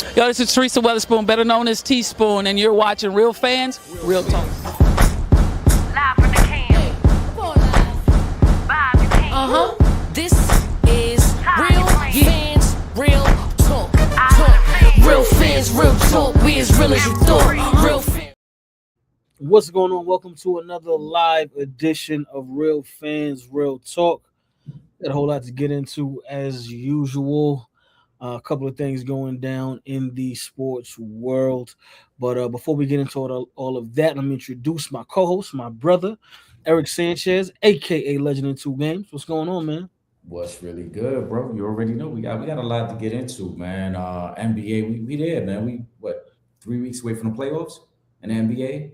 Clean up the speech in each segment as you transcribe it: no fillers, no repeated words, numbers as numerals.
Yo, this is Teresa Weatherspoon, better known as Teaspoon, and you're watching Real Fans, Real Talk. Live from the can. Vibe you can. This is Real Fans, Real Talk. Real fans, real talk. We as real as you thought. Real fans. What's going on? Welcome to another live edition of Real Fans, Real Talk. Got a whole lot to get into as usual. A couple of things going down in the sports world. But before we get into all of that, let me introduce my co-host, my brother, Eric Sanchez, a.k.a. Legend in Two Games. What's going on, man? What's really good, bro? You already know we got a lot to get into, man. NBA, we there, man. We 3 weeks away from the playoffs in the NBA.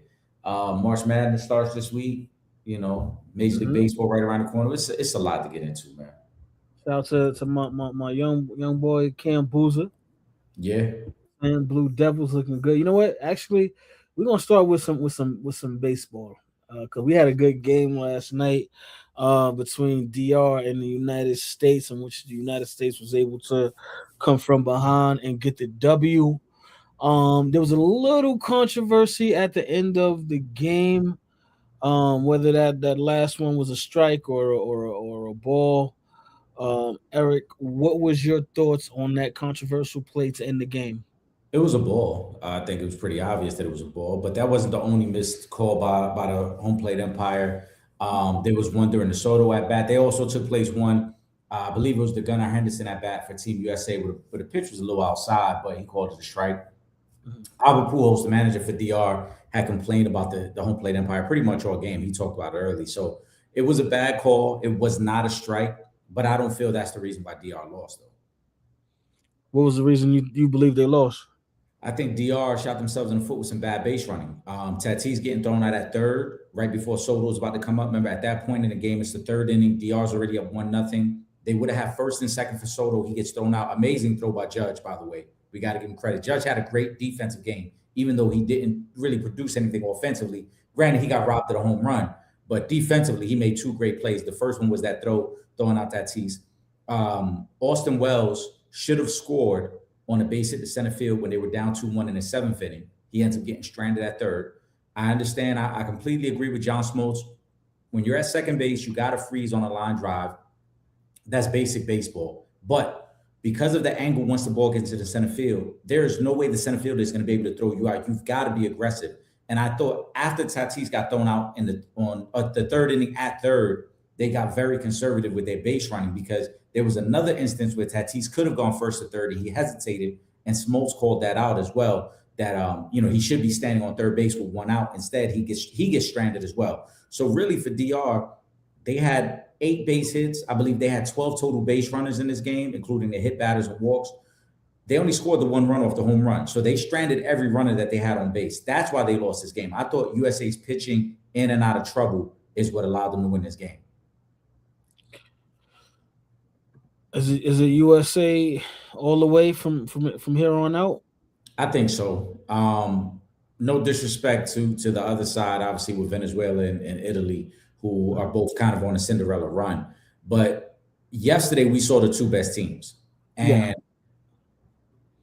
March Madness starts this week. You know, Major League Baseball right around the corner. It's a lot to get into, man. Shout out to my young boy Cam Boozer. Yeah. And Blue Devils looking good. You know what? Actually, we're gonna start with some baseball because we had a good game last night between DR and the United States, in which the United States was able to come from behind and get the W. There was a little controversy at the end of the game, whether that last one was a strike or a ball. Eric, what was your thoughts on that controversial play to end the game? It was a ball. I think it was pretty obvious that it was a ball, but that wasn't the only missed call by the home plate umpire. There was one during the Soto at bat. They also took place one, I believe it was the Gunnar Henderson at bat for Team USA, where the pitch was a little outside, but he called it a strike. Albert Pujols, the manager for DR, had complained about the home plate umpire pretty much all game. He talked about it early. So it was a bad call. It was not a strike, but I don't feel that's the reason why DR lost, though. What was the reason you believe they lost? I think DR shot themselves in the foot with some bad base running. Tatis getting thrown out at third right before Soto was about to come up. Remember, at that point in the game, it's the third inning. DR's already up 1-0. They would have had first and second for Soto. He gets thrown out. Amazing throw by Judge, by the way. We got to give him credit. Judge had a great defensive game, even though he didn't really produce anything offensively. Granted, he got robbed of a home run, but defensively, he made two great plays. The first one was that throwing out Tatis. Austin Wells should have scored on a base hit to center field when they were down 2-1 in the seventh inning. He ends up getting stranded at third. I understand. I completely agree with John Smoltz. When you're at second base, you got to freeze on a line drive. That's basic baseball. But because of the angle once the ball gets into the center field, there is no way the center fielder is going to be able to throw you out. You've got to be aggressive. And I thought after Tatis got thrown out on the third inning at third, they got very conservative with their base running because there was another instance where Tatis could have gone first to third and he hesitated, and Smoltz called that out as well, that he should be standing on third base with one out. Instead, he gets stranded as well. So really for DR, they had 8 base hits. I believe they had 12 total base runners in this game, including the hit batters and walks. They only scored the one run off the home run. So they stranded every runner that they had on base. That's why they lost this game. I thought USA's pitching in and out of trouble is what allowed them to win this game. Is it USA all the way from here on out? I think so. No disrespect to the other side, obviously with Venezuela and Italy, who are both kind of on a Cinderella run. But yesterday we saw the two best teams. And,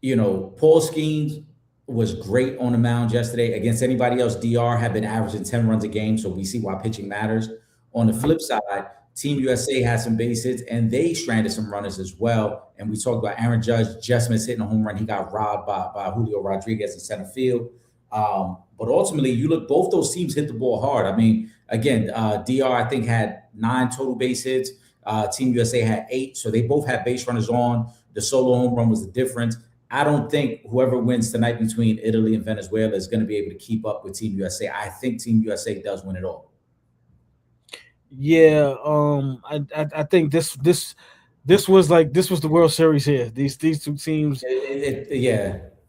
Paul Skeens was great on the mound yesterday. Against anybody else, DR had been averaging 10 runs a game, so we see why pitching matters. On the flip side, Team USA had some base hits, and they stranded some runners as well. And we talked about Aaron Judge just missed hitting a home run. He got robbed by Julio Rodriguez in center field. But ultimately, you look, both those teams hit the ball hard. I mean, again, DR, I think, had 9 total base hits. Team USA had 8. So they both had base runners on. The solo home run was the difference. I don't think whoever wins tonight between Italy and Venezuela is going to be able to keep up with Team USA. I think Team USA does win it all. Yeah, I think this was the World Series here. These two teams,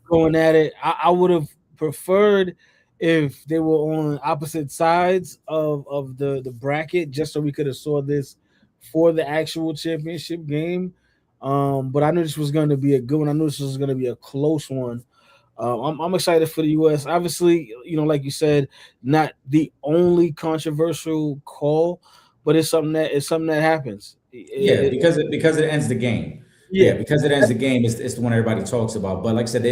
going at it. I would have preferred if they were on opposite sides of the bracket, just so we could have saw this for the actual championship game. But I knew this was going to be a good one. I knew this was going to be a close one. I'm excited for the U.S. Obviously, like you said, not the only controversial call, but it's something that happens. Because it ends the game. Yeah, because it ends the game. It's the one everybody talks about. But like I said,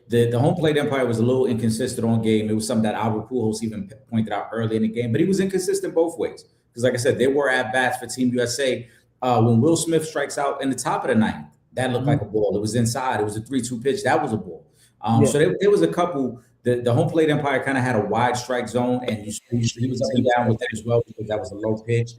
the home plate empire was a little inconsistent on game. It was something that Albert Pujols even pointed out early in the game. But he was inconsistent both ways. Because like I said, there were at bats for Team USA when Will Smith strikes out in the top of the ninth. That looked like a ball. It was inside. It was a 3-2 pitch. That was a ball. So there was a couple. The home plate empire kind of had a wide strike zone, and he was up and down with it as well because that was a low pitch.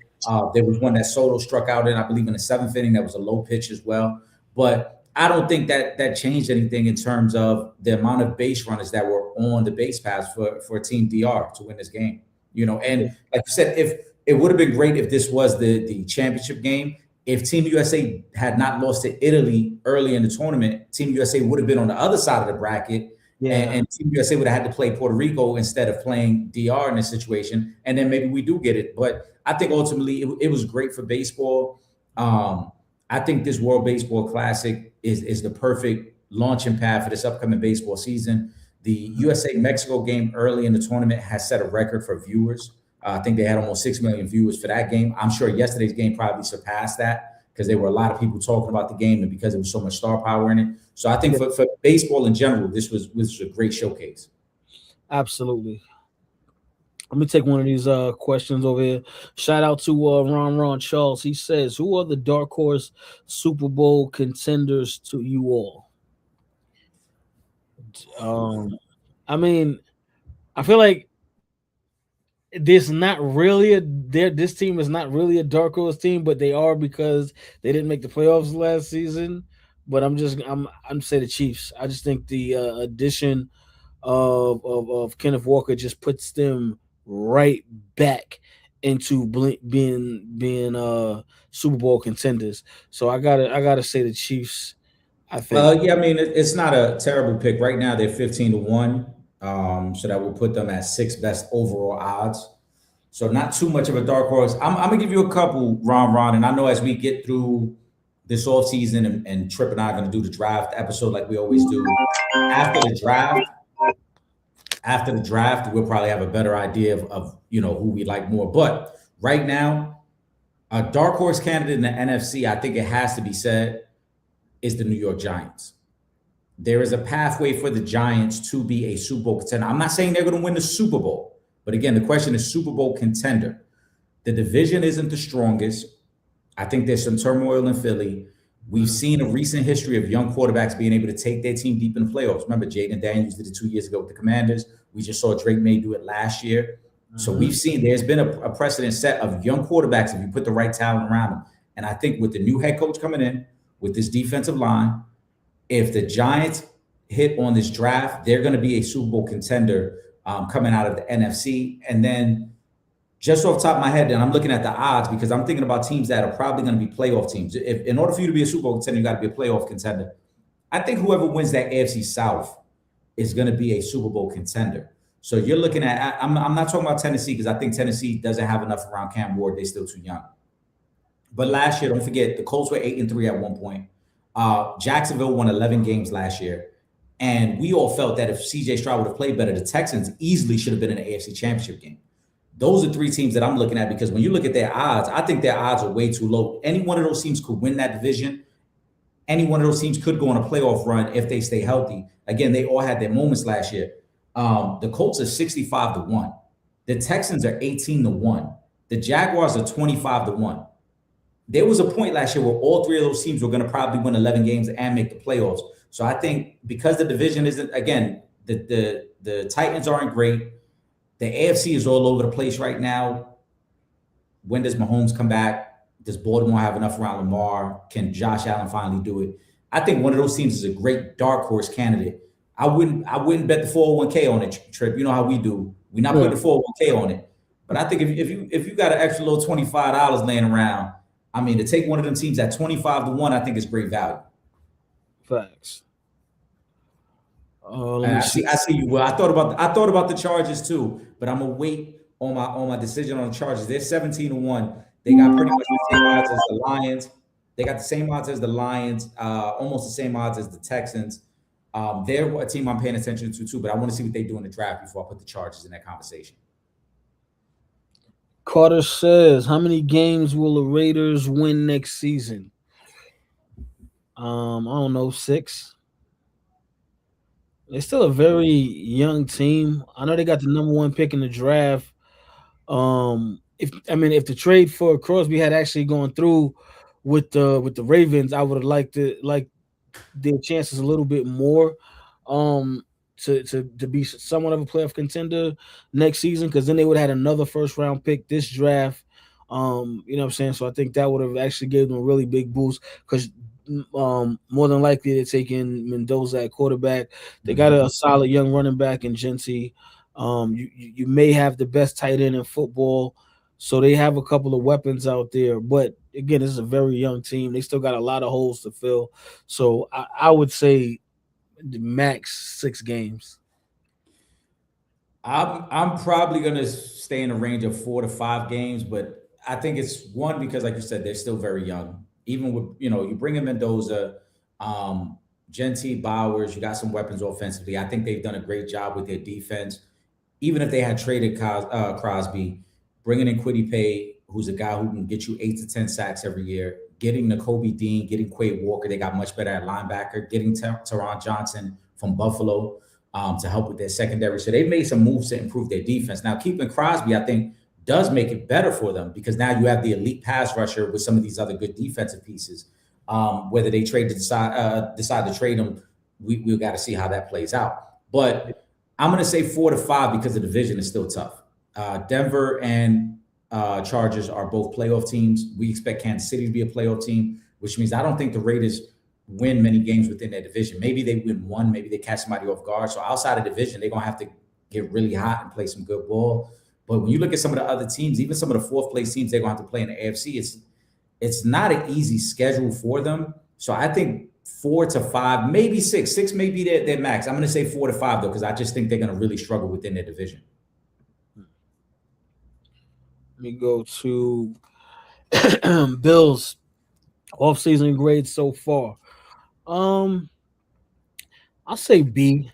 There was one that Soto struck out in, I believe, in the seventh inning. That was a low pitch as well. But I don't think that changed anything in terms of the amount of base runners that were on the base paths for Team DR to win this game. And like you said, if it would have been great if this was the championship game. If Team USA had not lost to Italy early in the tournament, Team USA would have been on the other side of the bracket. And Team USA would have had to play Puerto Rico instead of playing DR in this situation. And then maybe we do get it. But I think ultimately it was great for baseball. I think this World Baseball Classic is the perfect launching pad for this upcoming baseball season. The USA-Mexico game early in the tournament has set a record for viewers. I think they had almost 6 million viewers for that game. I'm sure yesterday's game probably surpassed that because there were a lot of people talking about the game and because there was so much star power in it. So I think for baseball in general, this was a great showcase. Absolutely. Let me take one of these questions over here. Shout out to Ron Charles. He says, who are the dark horse Super Bowl contenders to you all? I mean, I feel like this team is not really a dark horse team, but they are because they didn't make the playoffs last season. But I'm saying the Chiefs. I just think the addition of Kenneth Walker just puts them right back into being Super Bowl contenders. So I gotta say the Chiefs. I think. Yeah, I mean it's not a terrible pick right now. They're 15-1. So that will put them at 6th best overall odds. So not too much of a dark horse. I'm gonna give you a couple, Ron, and I know as we get through this offseason and Trip and I are gonna do the draft episode like we always do. After the draft, we'll probably have a better idea of who we like more. But right now, a dark horse candidate in the NFC, I think it has to be said, is the New York Giants. There is a pathway for the Giants to be a Super Bowl contender. I'm not saying they're going to win the Super Bowl, but again, the question is Super Bowl contender. The division isn't the strongest. I think there's some turmoil in Philly. We've seen a recent history of young quarterbacks being able to take their team deep in the playoffs. Remember, Jaden Daniels did it 2 years ago with the Commanders. We just saw Drake May do it last year. So we've seen there's been a precedent set of young quarterbacks if you put the right talent around them. And I think with the new head coach coming in, with this defensive line, if the Giants hit on this draft, they're going to be a Super Bowl contender coming out of the NFC. And then just off the top of my head, and I'm looking at the odds because I'm thinking about teams that are probably going to be playoff teams. If in order for you to be a Super Bowl contender, you got to be a playoff contender. I think whoever wins that AFC South is going to be a Super Bowl contender. So you're looking at, I'm not talking about Tennessee because I think Tennessee doesn't have enough around Cam Ward. They're still too young. But last year, don't forget, the Colts were 8-3 at one point. Jacksonville won 11 games last year. And we all felt that if CJ Stroud would have played better, the Texans easily should have been in the AFC Championship game. Those are 3 teams that I'm looking at because when you look at their odds, I think their odds are way too low. Any one of those teams could win that division. Any one of those teams could go on a playoff run if they stay healthy. Again, they all had their moments last year. The Colts are 65-1. The Texans are 18-1. The Jaguars are 25-1. There was a point last year where all 3 of those teams were going to probably win 11 games and make the playoffs. So I think because the division isn't, again, the Titans aren't great. The AFC is all over the place right now. When does Mahomes come back? Does Baltimore have enough around Lamar? Can Josh Allen finally do it? I think one of those teams is a great dark horse candidate. I wouldn't bet the 401k on it, Trip. You know how we do. We're not putting the 401k on it. But I think if you got an extra little $25 laying around, I mean, to take one of them teams at 25-1, I think is great value. Facts. I see you. Well, I thought about the Chargers too, but I'm gonna wait on my decision on the Chargers. They're 17-1. They got pretty much the same odds as the Lions. They got the same odds as the Lions, almost the same odds as the Texans. They're a team I'm paying attention to too, but I want to see what they do in the draft before I put the Chargers in that conversation. Carter says, how many games will the Raiders win next season? I don't know, 6. They're still a very young team. I know they got the number one pick in the draft. If the trade for Crosby had actually gone through with the Ravens, I would have liked their chances a little bit more. Um, to be somewhat of a playoff contender next season, because then they would have had another first round pick this draft. You know what I'm saying? So I think that would have actually gave them a really big boost because more than likely they're taking Mendoza at quarterback. They got a solid young running back in Genty. You may have the best tight end in football, so they have a couple of weapons out there. But again, this is a very young team. They still got a lot of holes to fill. So I would say the max 6 games. I'm probably gonna stay in the range of 4 to 5 games, but I think it's one because, like you said, they're still very young. Even with you bring in Mendoza, Genty, Bowers, you got some weapons offensively. I think they've done a great job with their defense. Even if they had traded Crosby, bringing in Quiddy Pay, who's a guy who can get you 8 to 10 sacks every year, getting N'Kobe Dean, getting Quay Walker, they got much better at linebacker, getting Teron Johnson from Buffalo to help with their secondary. So they've made some moves to improve their defense. Now, keeping Crosby, I think, does make it better for them because now you have the elite pass rusher with some of these other good defensive pieces. Whether they decide to trade him, we've got to see how that plays out. But I'm going to say 4 to 5 because the division is still tough. Denver and Chargers are both playoff teams. We expect Kansas City to be a playoff team, which means I don't think the Raiders win many games within their division. Maybe they win one, maybe they catch somebody off guard. So outside of division, they're going to have to get really hot and play some good ball. But when you look at some of the other teams, even some of the fourth place teams they're going to have to play in the AFC, it's not an easy schedule for them. So I think 4 to 5, maybe 6. 6 may be their max. I'm going to say 4 to 5 though, because I just think they're going to really struggle within their division. Let me go to Bills offseason grades so far. I'll say B.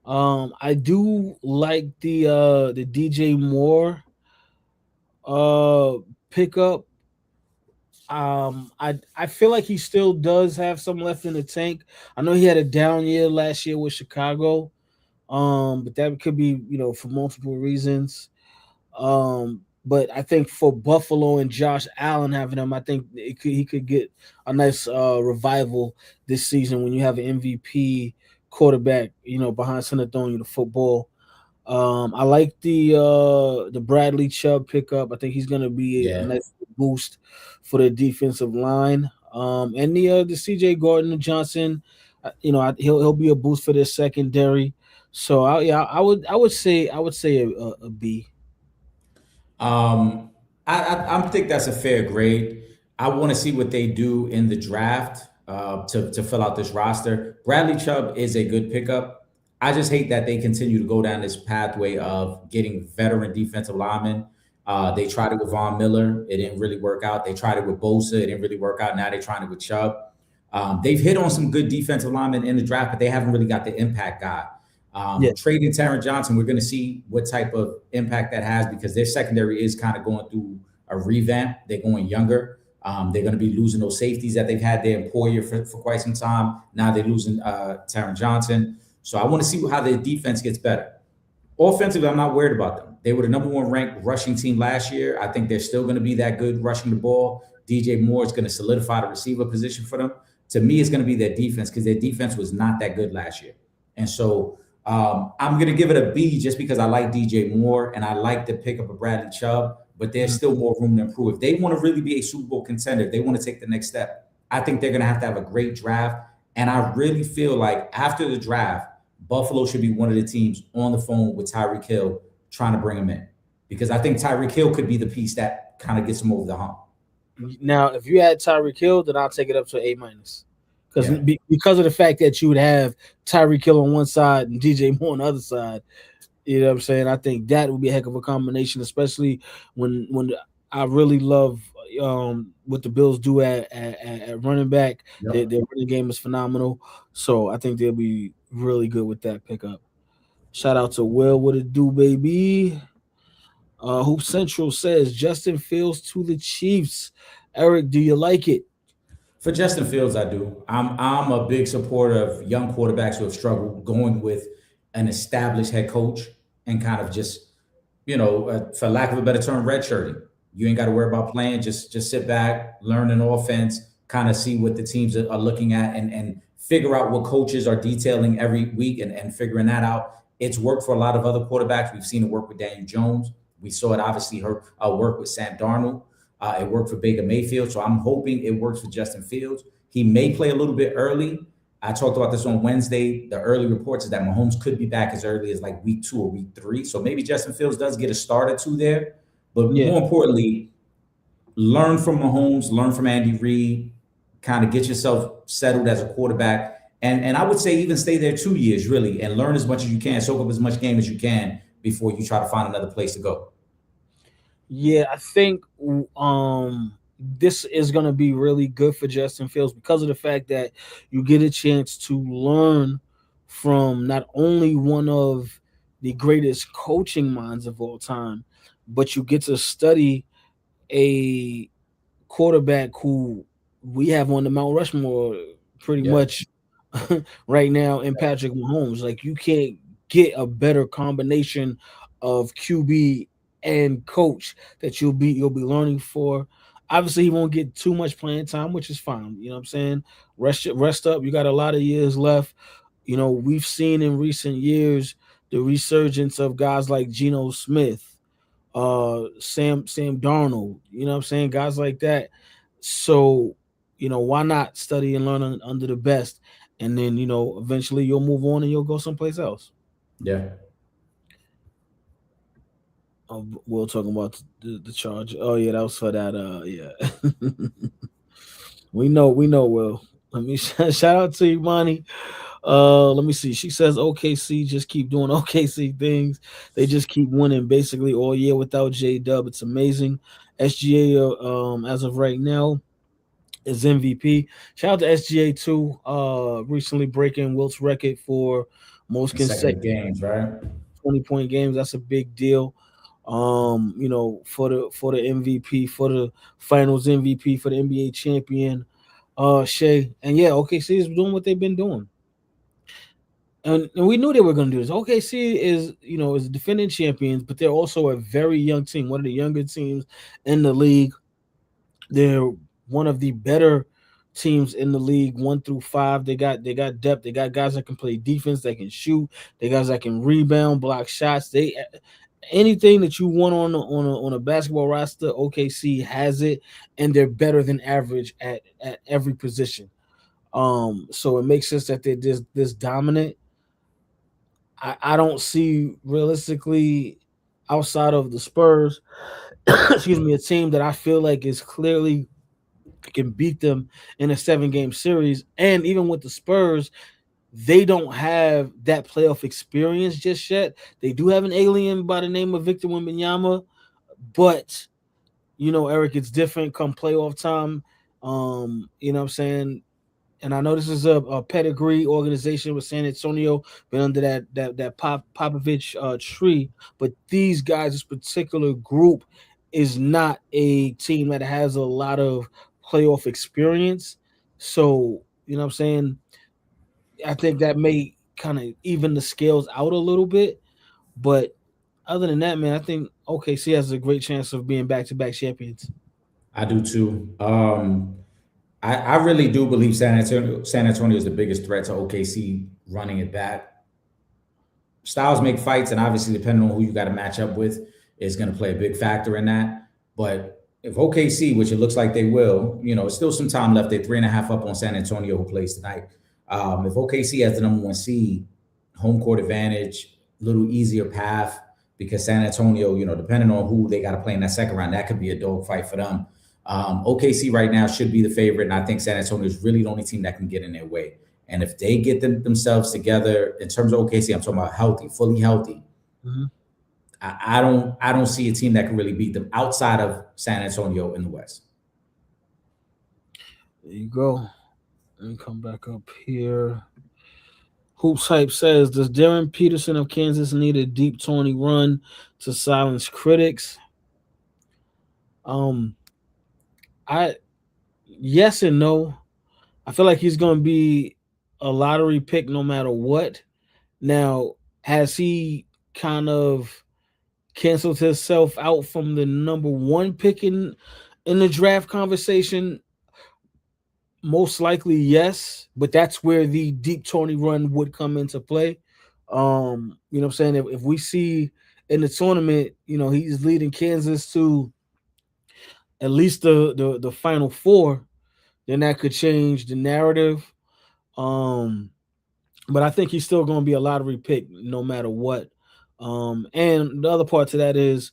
I do like the DJ Moore pickup. I feel like he still does have some left in the tank. I know he had a down year last year with Chicago. But that could be, for multiple reasons. But I think for Buffalo and Josh Allen having him, I think he could get a nice revival this season when you have an MVP quarterback, behind center throwing you the football. I like the Bradley Chubb pickup. I think he's going to be a nice boost for the defensive line. And the CJ Gardner Johnson, he'll be a boost for their secondary. So I would say a B. I think that's a fair grade. I want to see what they do in the draft to fill out this roster. Bradley Chubb is a good pickup. I just hate that they continue to go down this pathway of getting veteran defensive linemen. They tried it with Von Miller. It didn't really work out. They tried it with Bosa. It didn't really work out. Now they're trying it with Chubb. They've hit on some good defensive linemen in the draft, but they haven't really got the impact guy. Trading Taron Johnson, we're going to see what type of impact that has because their secondary is kind of going through a revamp. They're going younger. They're going to be losing those safeties that they've had there in Poyer for quite some time. Now they're losing Taron Johnson. So I want to see how their defense gets better. Offensively, I'm not worried about them. They were the number one ranked rushing team last year. I think they're still going to be that good rushing the ball. DJ Moore is going to solidify the receiver position for them. To me, it's going to be their defense because their defense was not that good last year. And so I'm going to give it a B just because I like DJ Moore and I like the pickup of Bradley Chubb, but there's still more room to improve. If they want to really be a Super Bowl contender, if they want to take the next step, I think they're going to have a great draft. And I really feel like after the draft, Buffalo should be one of the teams on the phone with Tyreek Hill trying to bring him in because I think Tyreek Hill could be the piece that kind of gets him over the hump. Now, if you had Tyreek Hill, then I'll take it up to A-. Because of the fact that you would have Tyreek Hill on one side and DJ Moore on the other side, you know what I'm saying? I think that would be a heck of a combination, especially when I really love what the Bills do at running back. Their running game is phenomenal. So I think they'll be really good with that pickup. Shout out to Will. What it do, baby? Hoop Central says Justin Fields to the Chiefs. Eric, do you like it? For Justin Fields, I do. I'm a big supporter of young quarterbacks who have struggled going with an established head coach and kind of just, for lack of a better term, redshirting. You ain't got to worry about playing. Just sit back, learn an offense, kind of see what the teams are looking at, and figure out what coaches are detailing every week, and figuring that out. It's worked for a lot of other quarterbacks. We've seen it work with Daniel Jones. We saw it obviously work with Sam Darnold. It worked for Baker Mayfield. So I'm hoping it works for Justin Fields. He may play a little bit early. I talked about this on Wednesday. The early reports is that Mahomes could be back as early as like week 2 or week 3. So maybe Justin Fields does get a start or two there. But more importantly, learn from Mahomes, learn from Andy Reid, kind of get yourself settled as a quarterback. And I would say even stay there 2 years, really, and learn as much as you can, soak up as much game as you can before you try to find another place to go. Yeah, I think this is going to be really good for Justin Fields because of the fact that you get a chance to learn from not only one of the greatest coaching minds of all time, but you get to study a quarterback who we have on the Mount Rushmore pretty much right now in Patrick Mahomes. Like you can't get a better combination of QB and coach that you'll be learning for. Obviously, he won't get too much playing time, which is fine. You know what I'm saying? Rest up. You got a lot of years left. You know, we've seen in recent years the resurgence of guys like Geno Smith, Sam Darnold, you know what I'm saying? Guys like that. So, why not study and learn under the best? And then, eventually you'll move on and you'll go someplace else. Yeah. We'll talk about the charge. Oh yeah, that was for that. Yeah. we know. Will. Let me shout out to you, Monty. Let me see. She says OKC just keep doing OKC things. They just keep winning basically all year without J Dub. It's amazing. SGA, as of right now, is MVP. Shout out to SGA too. Recently breaking Wilt's record for most consecutive games, right? 20-point games. That's a big deal. For the MVP, for the Finals MVP, for the NBA champion, Shea, and yeah, OKC is doing what they've been doing. And we knew they were going to do this. OKC is defending champions, but they're also a very young team, one of the younger teams in the league. They're one of the better teams in the league, 1 through 5. They got depth. They got guys that can play defense, that can shoot. They guys that can rebound, block shots. Anything that you want on a basketball roster, OKC has it, and they're better than average at every position. So it makes sense that they're this dominant. I don't see realistically outside of the Spurs, excuse me, a team that I feel like is clearly can beat them in a 7-game series. And even with the Spurs, they don't have that playoff experience just yet. They do have an alien by the name of Victor Wembanyama, but Eric, it's different come playoff time. You know what I'm saying? And I know this is a pedigree organization with San Antonio, been under that Popovich tree, but these guys, this particular group, is not a team that has a lot of playoff experience. So, you know what I'm saying? I think that may kind of even the scales out a little bit. But other than that, man, I think OKC has a great chance of being back-to-back champions. I do too. I really do believe San Antonio is the biggest threat to OKC running it back. Styles make fights, and obviously, depending on who you got to match up with, is going to play a big factor in that. But if OKC, which it looks like they will, it's still some time left. They're 3.5 up on San Antonio, who plays tonight. If OKC has the number 1 seed, home court advantage, little easier path, because San Antonio, depending on who they got to play in that second round, that could be a dogfight for them. OKC right now should be the favorite, and I think San Antonio is really the only team that can get in their way. And if they get themselves together in terms of OKC, I'm talking about healthy, fully healthy. Mm-hmm. I don't see a team that can really beat them outside of San Antonio in the West. There you go. Let me come back up here. Hoops Hype says, does Darren Peterson of Kansas need a deep 20 run to silence critics? Yes and no. I feel like he's going to be a lottery pick no matter what. Now, has he kind of canceled himself out from the number one pick in the draft conversation? Most likely, yes, but that's where the deep Tony run would come into play. You know what I'm saying? If we see in the tournament, he's leading Kansas to at least the final four, then that could change the narrative. Um, but I think he's still going to be a lottery pick no matter what. And the other part to that is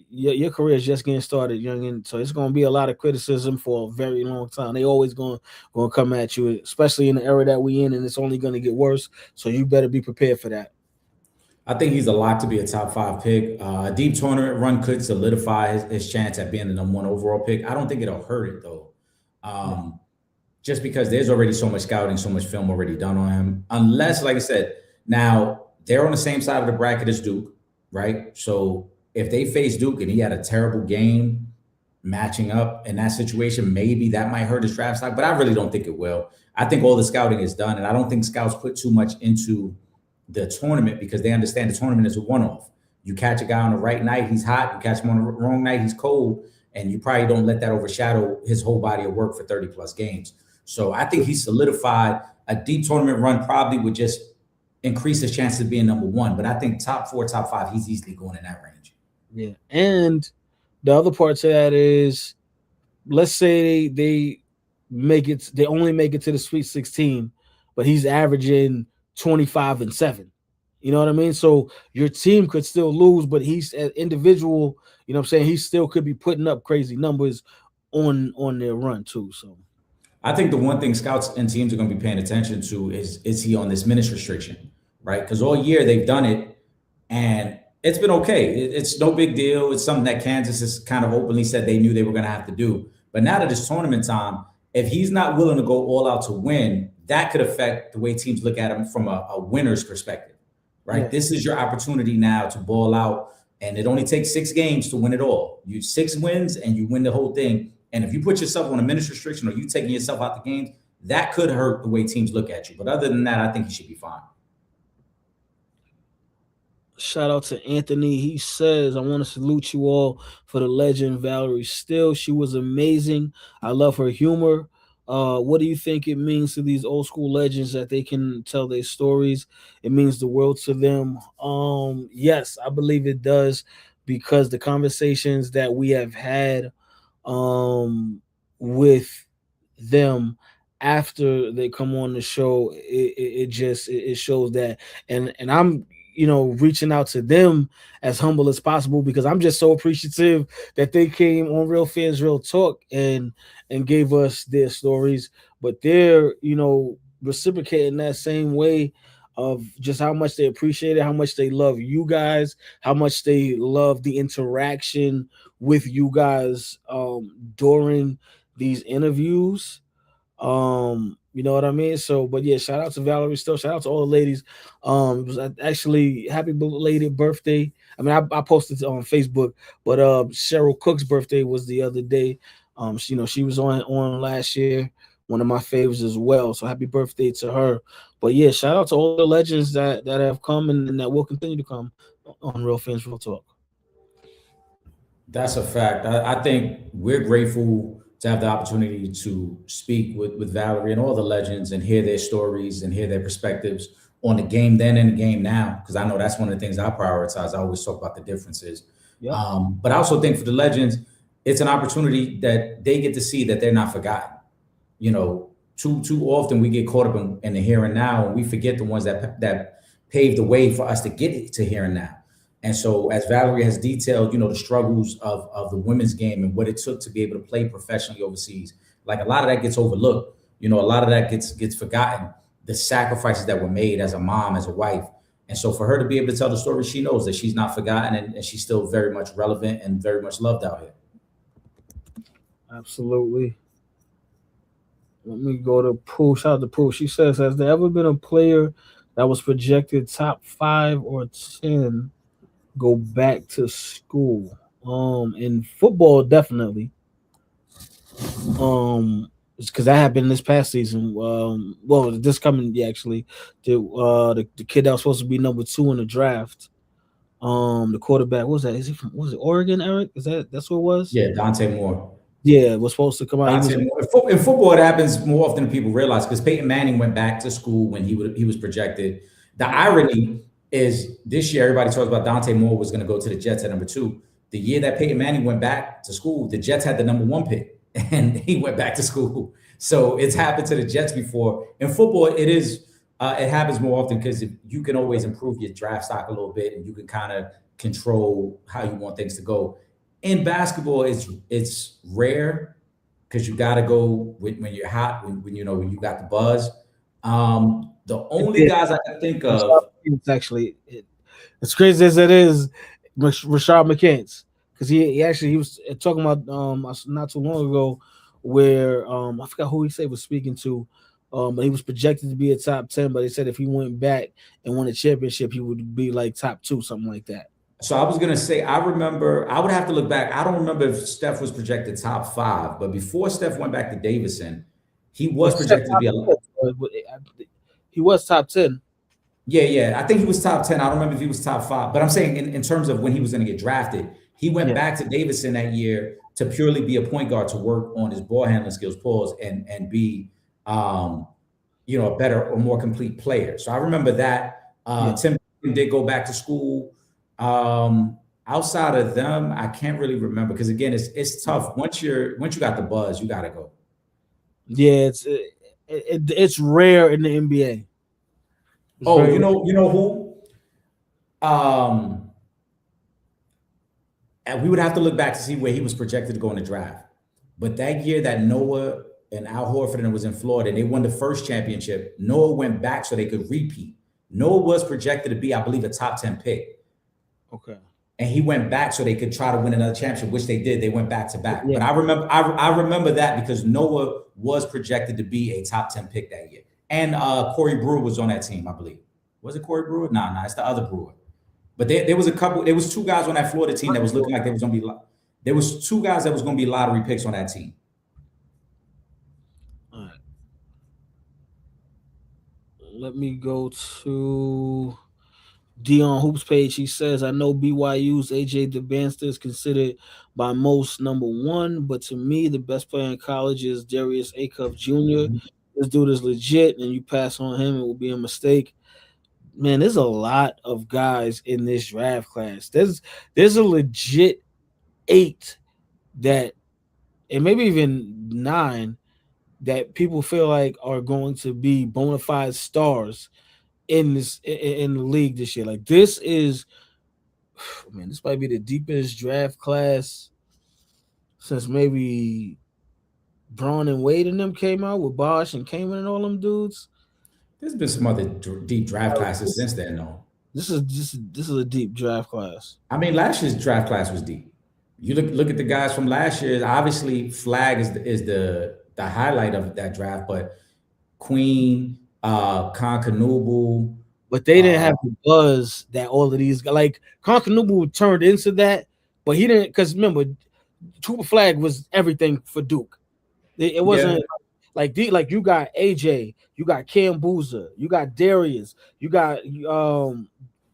your career is just getting started, young, and so it's going to be a lot of criticism for a very long time. They always going to come at you, especially in the era that we in, and it's only going to get worse. So you better be prepared for that. I think he's a lot to be a top 5 pick. A deep tournament run could solidify his chance at being the number 1 overall pick. I don't think it'll hurt it though. Just because there's already so much scouting, so much film already done on him. Unless, like I said, now they're on the same side of the bracket as Duke, right? So if they face Duke and he had a terrible game matching up in that situation, maybe that might hurt his draft stock, but I really don't think it will. I think all the scouting is done, and I don't think scouts put too much into the tournament because they understand the tournament is a one-off. You catch a guy on the right night, he's hot. You catch him on the wrong night, he's cold, and you probably don't let that overshadow his whole body of work for 30-plus games. So I think he's solidified. A deep tournament run probably would just increase his chances of being number 1. But I think top 4, top 5, he's easily going in that range. Yeah. And the other part to that is, let's say they only make it to the Sweet 16, but he's averaging 25 and 7. You know what I mean? So your team could still lose, but he's an individual, you know what I'm saying? He still could be putting up crazy numbers on their run too. So I think the one thing scouts and teams are going to be paying attention to is he on this minutes restriction, right? Because all year they've done it and it's been okay. It's no big deal. It's something that Kansas has kind of openly said they knew they were going to have to do. But now that it's tournament time, if he's not willing to go all out to win, that could affect the way teams look at him from a winner's perspective, right? Yeah. This is your opportunity now to ball out, and it only takes 6 games to win it all. You 6 wins and you win the whole thing. And if you put yourself on a minutes restriction or you taking yourself out the games, that could hurt the way teams look at you. But other than that, I think he should be fine. Shout out to Anthony. He says, I want to salute you all for the legend Valerie Still. She was amazing. I love her humor. What do you think it means to these old school legends that they can tell their stories? It means the world to them. Yes, I believe it does, because the conversations that we have had with them after they come on the show, it shows that, and I'm reaching out to them as humble as possible, because I'm just so appreciative that they came on Real Fans Real Talk and gave us their stories, but they're reciprocating that same way of just how much they appreciate it, how much they love you guys, how much they love the interaction with you guys during these interviews. You know what I mean? So, but yeah, shout out to Valerie Still. Shout out to all the ladies. It was actually happy belated birthday. I mean, I posted it on Facebook, but Cheryl Cook's birthday was the other day. She was on last year, one of my favorites as well. So happy birthday to her. But yeah, shout out to all the legends that have come and that will continue to come on Real Fans Real Talk. That's a fact. I think we're grateful to have the opportunity to speak with Valerie and all the legends and hear their stories and hear their perspectives on the game then and the game now, because I know that's one of the things I prioritize. I always talk about the differences. Yep. But I also think for the legends, it's an opportunity that they get to see that they're not forgotten. Too often we get caught up in the here and now, and we forget the ones that paved the way for us to get to here and now. And so as Valerie has detailed, the struggles of the women's game and what it took to be able to play professionally overseas, like a lot of that gets overlooked. A lot of that gets forgotten, the sacrifices that were made as a mom, as a wife. And so for her to be able to tell the story, she knows that she's not forgotten and she's still very much relevant and very much loved out here. Absolutely. Let me go to Pooh. Shout out to Pooh. She says, has there ever been a player that was projected top 5 or 10 go back to school? In football, definitely. because that happened this past season. Well, this coming actually, the kid that was supposed to be number 2 in the draft. The quarterback, what was that? Is he from? Was it Oregon? Eric? That's what it was? Yeah, Dante Moore. Yeah, was supposed to come out. He was, Dante Moore. In football, it happens more often than people realize because Peyton Manning went back to school when he was projected. The irony is this year everybody talks about Dante Moore was going to go to the Jets at number 2. The year that Peyton Manning went back to school, the Jets had the number 1 pick, and he went back to school. So it's happened to the Jets before. In football, it happens more often because you can always improve your draft stock a little bit, and you can kind of control how you want things to go. In basketball, it's rare because you got to go when you're hot, when you got the buzz. The only guys I can think of, it's actually as crazy as it is, Rashad McCants, because he was talking about not too long ago where I forgot who he said was speaking to, but he was projected to be a top 10, but they said if he went back and won a championship, he would be like top 2, something like that. So I was gonna say, I remember. I would have to look back. I don't remember if Steph was projected top 5, but before Steph went back to Davidson, he was projected to be He was top 10. Yeah. I think he was top 10. I don't remember if he was top 5, but I'm saying in terms of when he was going to get drafted, he went back to Davidson that year to purely be a point guard to work on his ball handling skills, pause, and be, a better or more complete player. So I remember that. Tim did go back to school. Outside of them, I can't really remember because again, it's tough. Once you got the buzz, you got to go. Yeah, it's rare in the NBA. You know who? And we would have to look back to see where he was projected to go in the draft. But that year that Noah and Al Horford was in Florida and they won the first championship, Noah went back so they could repeat. Noah was projected to be, I believe, a top 10 pick. Okay. And he went back so they could try to win another championship, which they did. They went back to back. Yeah. But I remember that because Noah was projected to be a top 10 pick that year. And Corey Brewer was on that team, I believe. Was it Corey Brewer? No, it's the other Brewer. But there was 2 guys on that Florida team that was looking like they was going to be. There was 2 guys that was going to be lottery picks on that team. All right. Let me go to Dion Hoop's page. He says, I know BYU's AJ DeBanster is considered by most number 1, but to me, the best player in college is Darius Acuff Jr. Mm-hmm. This dude is legit, and you pass on him, it will be a mistake. Man, there's a lot of guys in this draft class. There's a legit 8 that, and maybe even 9 that people feel like are going to be bona fide stars in the league this year. Like this might be the deepest draft class since maybe Braun and Wade and them came out with Bosh and Kamen and all them dudes. There's been some other deep draft classes since then, though. This is a deep draft class. I mean, last year's draft class was deep. You look at the guys from last year. Obviously, Flag is the highlight of that draft, but Queen, Conkanubu. But they didn't have the buzz that all of these guys, like Conkanubu turned into that, but he didn't, because remember, Cooper Flag was everything for Duke. It wasn't like you got AJ, you got Cam Boozer, you got Darius, you got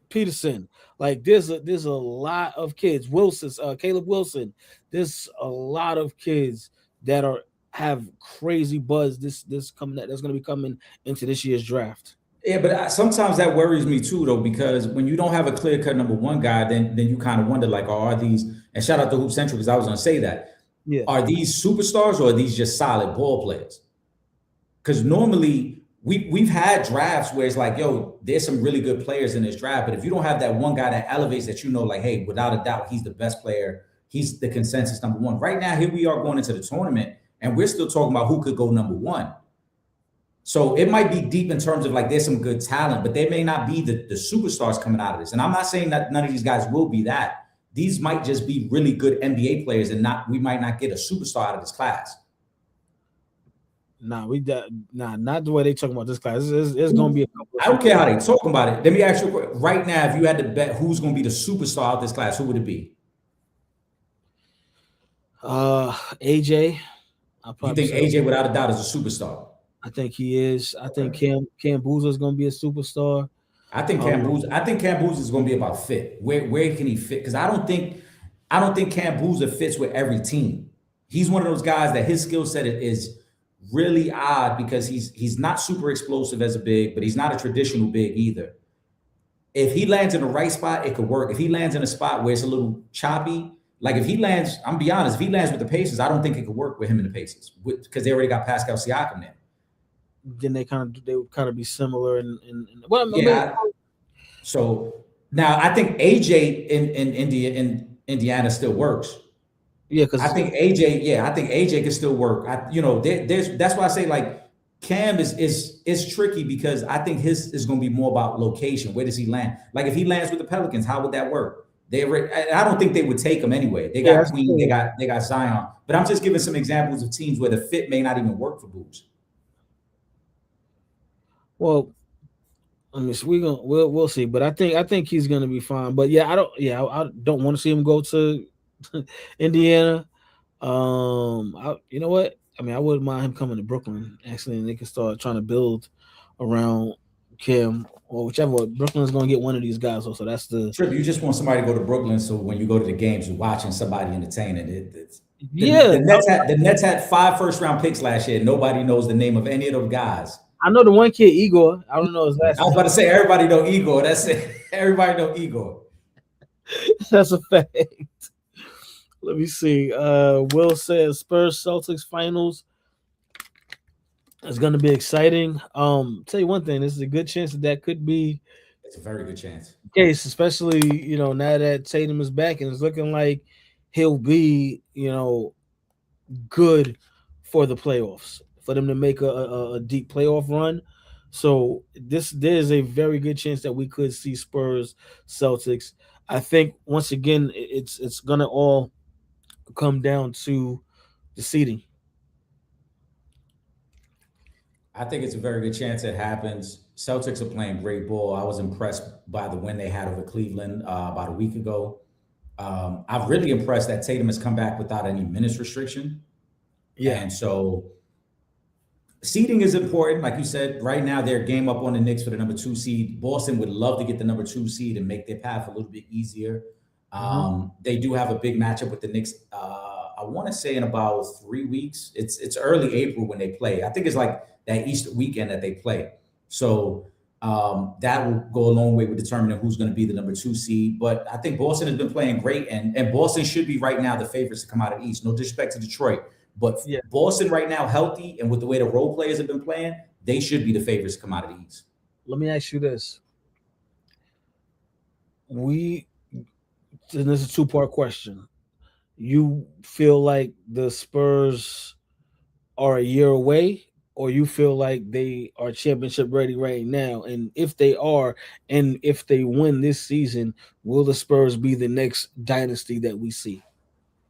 Peterson. Like there's a lot of kids. Caleb Wilson. There's a lot of kids that have crazy buzz. That's going to be coming into this year's draft. Yeah, but sometimes that worries me too, though, because when you don't have a clear-cut number 1 guy, then you kind of wonder, like, are these? And shout out to Hoop Central because I was going to say that. Yeah. Are these superstars or are these just solid ball players? Because normally we've had drafts where it's like, yo, there's some really good players in this draft, but if you don't have that one guy that elevates that, like, hey, without a doubt, he's the best player. He's the consensus number 1. Right now, here we are going into the tournament, and we're still talking about who could go number 1. So it might be deep in terms of like there's some good talent, but they may not be the superstars coming out of this. And I'm not saying that none of these guys will be that. These might just be really good NBA players, and we might not get a superstar out of this class. Not the way they talking about this class. It's going to be a couple. I don't care how they talking about it. Let me ask you right now, if you had to bet who's going to be the superstar out of this class, who would it be? AJ. You think AJ without a doubt is a superstar? I think he is. I think Cam Boozer is going to be a superstar. I think Cam Boozer is going to be about fit. Where can he fit? Because I don't think Cam Boozer fits with every team. He's one of those guys that his skill set is really odd because he's not super explosive as a big, but he's not a traditional big either. If he lands in the right spot, it could work. If he lands in a spot where it's a little choppy, like if he lands, I'm be honest, if he lands with the Pacers, I don't think it could work with him in the Pacers because they already got Pascal Siakam there. Then they would kind of be similar in well, yeah. So now I think AJ in Indiana still works. Yeah, because I think AJ can still work. That's why I say like Cam is tricky because I think his is going to be more about location. Where does he land? Like if he lands with the Pelicans, how would that work? I don't think they would take him anyway. They got Queen, they got Zion. But I'm just giving some examples of teams where the fit may not even work for Boobs. Well, I mean, so we'll see. But I think he's gonna be fine. But yeah, I don't want to see him go to Indiana. You know what? I mean, I wouldn't mind him coming to Brooklyn actually, and they can start trying to build around Kim or whichever. Brooklyn's gonna get one of these guys. So that's the Trip. You just want somebody to go to Brooklyn, so when you go to the games, you're watching somebody entertaining. The Nets had 5 first-round picks last year. Nobody knows the name of any of those guys. I know the one kid, Igor. I don't know his last name. I was about to say everybody know Igor. That's it. Everybody know Igor. That's a fact. Let me see. Will says Spurs Celtics finals is going to be exciting. Tell you one thing, this is a good chance that could be. It's a very good chance. Case, especially now that Tatum is back and it's looking like he'll be good for the playoffs. For them to make a deep playoff run. So there's a very good chance that we could see Spurs Celtics. I think once again it's gonna all come down to the seeding. I think it's a very good chance it happens. Celtics are playing great ball. I was impressed by the win they had over Cleveland about a week ago. I'm really impressed that Tatum has come back without any minutes restriction. Yeah, and so seeding is important. Like you said, right now they're game up on the Knicks for the number 2 seed. Boston would love to get the number 2 seed and make their path a little bit easier. They do have a big matchup with the Knicks. I want to say in about 3 weeks. It's early April when they play. I think it's like that Easter weekend that they play. So that will go a long way with determining who's going to be the number 2 seed. But I think Boston has been playing great, and Boston should be right now the favorites to come out of the East. No disrespect to Detroit. But Boston right now healthy and with the way the role players have been playing, they should be the favorites to come out of the East. Let me ask you this. This is a 2-part question. You feel like the Spurs are a year away, or you feel like they are championship ready right now? And if they are, and if they win this season, will the Spurs be the next dynasty that we see?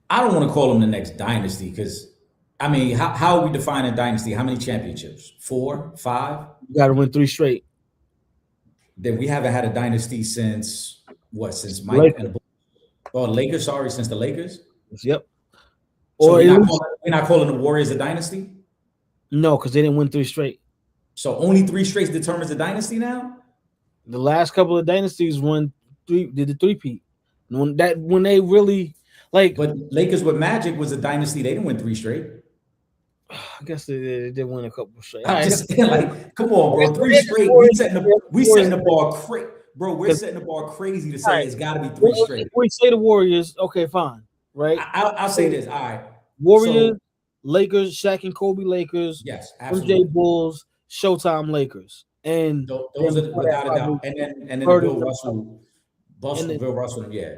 I don't want to call them the next dynasty because, I mean, how are we defining dynasty? How many championships? 4, 5? You got to win 3 straight. Then we haven't had a dynasty since what? Since Mike and Lakers. Sorry, since the Lakers. Yep. So we're not calling the Warriors a dynasty? No, because they didn't win 3 straight. So only 3 straight determines a dynasty now? The last couple of dynasties did the 3-peat. When they really like. But Lakers with Magic was a dynasty. They didn't win 3 straight. I guess they did win a couple straight. I'm just saying, like, come on, bro. 3 straight. We setting the bar crazy. Bro, we're setting the bar crazy to say it's got to be 3 straight. We say the Warriors, okay, fine, right? I'll say this. All right. Warriors, Lakers, Shaq and Kobe Lakers. Yes, absolutely. MJ Bulls, Showtime Lakers. And those are without a doubt. And then the Bill Russell, yeah.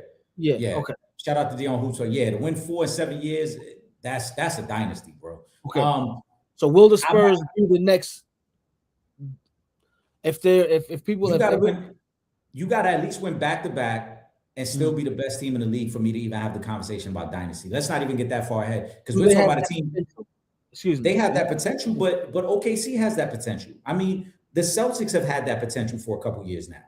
Okay. Shout out to Dion Hoops. Yeah, to win 4 in 7 years, that's a dynasty, bro. Okay. So will the Spurs be the next? If people you got to at least win back-to-back and still be the best team in the league for me to even have the conversation about dynasty. Let's not even get that far ahead because we're talking about a team. Excuse me. They have that potential, but OKC has that potential. I mean, the Celtics have had that potential for a couple years now.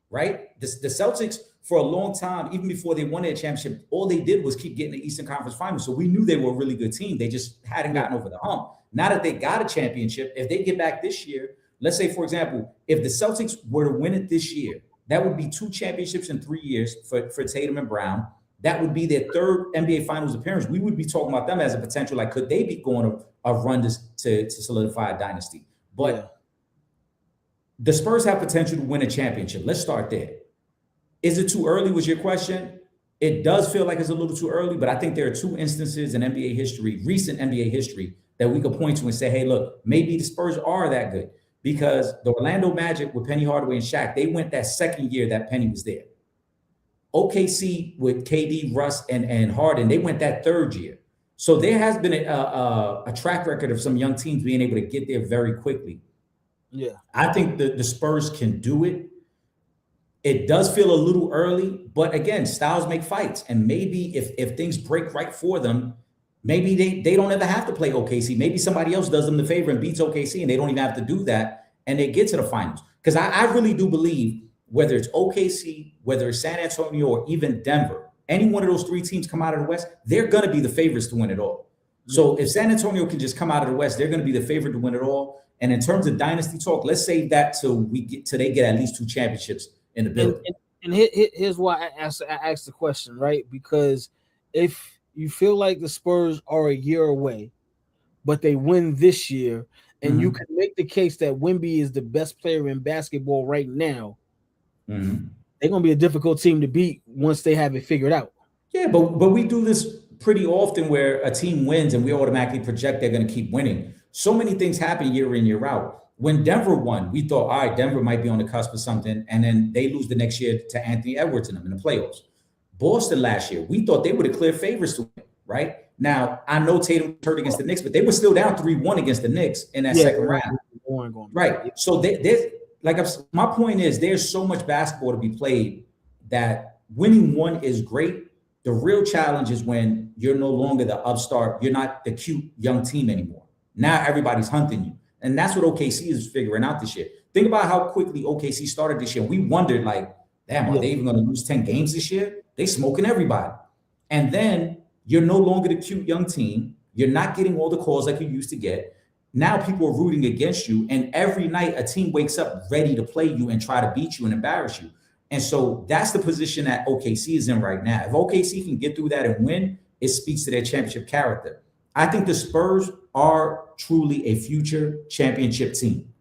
right? The Celtics, for a long time, even before they won their championship, all they did was keep getting the Eastern Conference Finals. So we knew they were a really good team. They just hadn't gotten over the hump. Now that they got a championship, if they get back this year, let's say, for example, if the Celtics were to win it this year, that would be 2 championships in 3 years for Tatum and Brown. That would be their 3rd NBA Finals appearance. We would be talking about them as a potential, like, could they be going a run to solidify a dynasty? But the Spurs have potential to win a championship. Let's start there. Is it too early, was your question? It does feel like it's a little too early, but I think there are 2 instances in NBA history, recent NBA history, that we could point to and say, hey, look, maybe the Spurs are that good. Because the Orlando Magic with Penny Hardaway and Shaq, they went that second year that Penny was there. OKC with KD, Russ, and Harden, they went that 3rd year. So there has been a track record of some young teams being able to get there very quickly. Yeah, I think the Spurs can do it. It does feel a little early, but again, styles make fights. And maybe if things break right for them, maybe they don't ever have to play OKC. Maybe somebody else does them the favor and beats OKC, and they don't even have to do that, and they get to the finals. Because I really do believe, whether it's OKC, whether it's San Antonio, or even Denver, any one of those 3 teams come out of the West, they're going to be the favorites to win it all. So if San Antonio can just come out of the West, they're going to be the favorite to win it all. And in terms of dynasty talk, let's save that till they get at least 2 championships in the building. And here's why I asked the question, right? Because if you feel like the Spurs are a year away, but they win this year, and you can make the case that Wemby is the best player in basketball right now, they're going to be a difficult team to beat once they have it figured out. Yeah, but we do this pretty often where a team wins and we automatically project they're going to keep winning. So many things happen year in, year out. When Denver won, we thought, all right, Denver might be on the cusp of something, and then they lose the next year to Anthony Edwards and them in the playoffs. Boston last year, we thought they were the clear favorites to win, right? Now, I know Tatum hurt against the Knicks, but they were still down 3-1 against the Knicks in that second round. Right. So there's my point is, there's so much basketball to be played that winning one is great. The real challenge is when you're no longer the upstart, you're not the cute young team anymore. Now everybody's hunting you. And that's what OKC is figuring out this year. Think about how quickly OKC started this year. We wondered, like, damn, are they even going to lose 10 games this year? They smoking everybody. And then you're no longer the cute young team. You're not getting all the calls like you used to get. Now people are rooting against you. And every night a team wakes up ready to play you and try to beat you and embarrass you. And so that's the position that OKC is in right now. If OKC can get through that and win, it speaks to their championship character. I think the Spurs are truly a future championship team.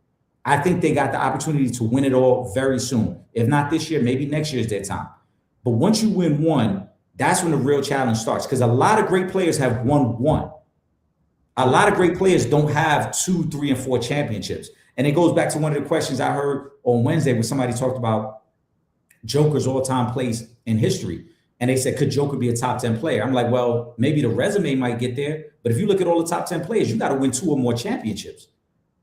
I think they got the opportunity to win it all very soon. If not this year, maybe next year is their time. But once you win one, that's when the real challenge starts, because a lot of great players have won one. A lot of great players don't have 2, 3, and 4 championships. And it goes back to one of the questions I heard on Wednesday when somebody talked about Joker's all-time plays in history. And they said, could Joker be a top 10 player? I'm like, well, maybe the resume might get there. But if you look at all the top 10 players, you got to win 2 or more championships.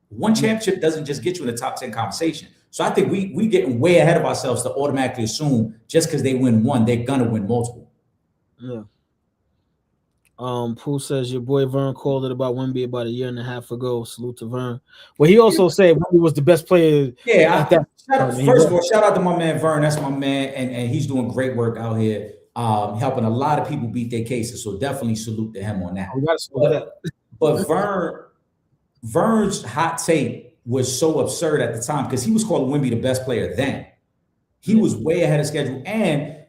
One championship doesn't just get you in the top 10 conversation. So I think we getting way ahead of ourselves to automatically assume just because they win one, they're going to win multiple. Yeah. Pooh says your boy Vern called it about Wemby about a year and a half ago. Salute to Vern. Well, he also said Wemby was the best player. Yeah. First of all, shout out to my man Vern. That's my man, and he's doing great work out here, helping a lot of people beat their cases. So definitely salute to him on that. We got to salute that. But Vern's hot take was so absurd at the time because he was calling Wemby the best player then. He was way ahead of schedule. And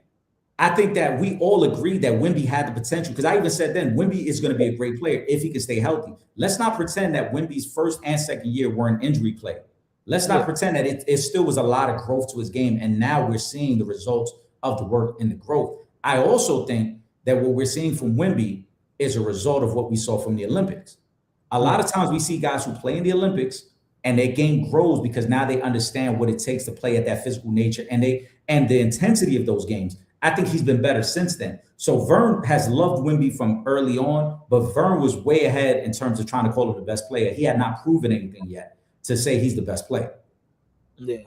I think that we all agreed that Wemby had the potential, because I even said then Wemby is going to be a great player if he can stay healthy. Let's not pretend that Wemby's first and second year were an injury play. Let's not pretend that it still was a lot of growth to his game. And now we're seeing the results of the work and the growth. I also think that what we're seeing from Wemby is a result of what we saw from the Olympics. A lot of times we see guys who play in the Olympics and their game grows because now they understand what it takes to play at that physical nature and the intensity of those games. I think he's been better since then. So Vern has loved Wemby from early on, but Vern was way ahead in terms of trying to call him the best player. He had not proven anything yet to say he's the best player. Yeah.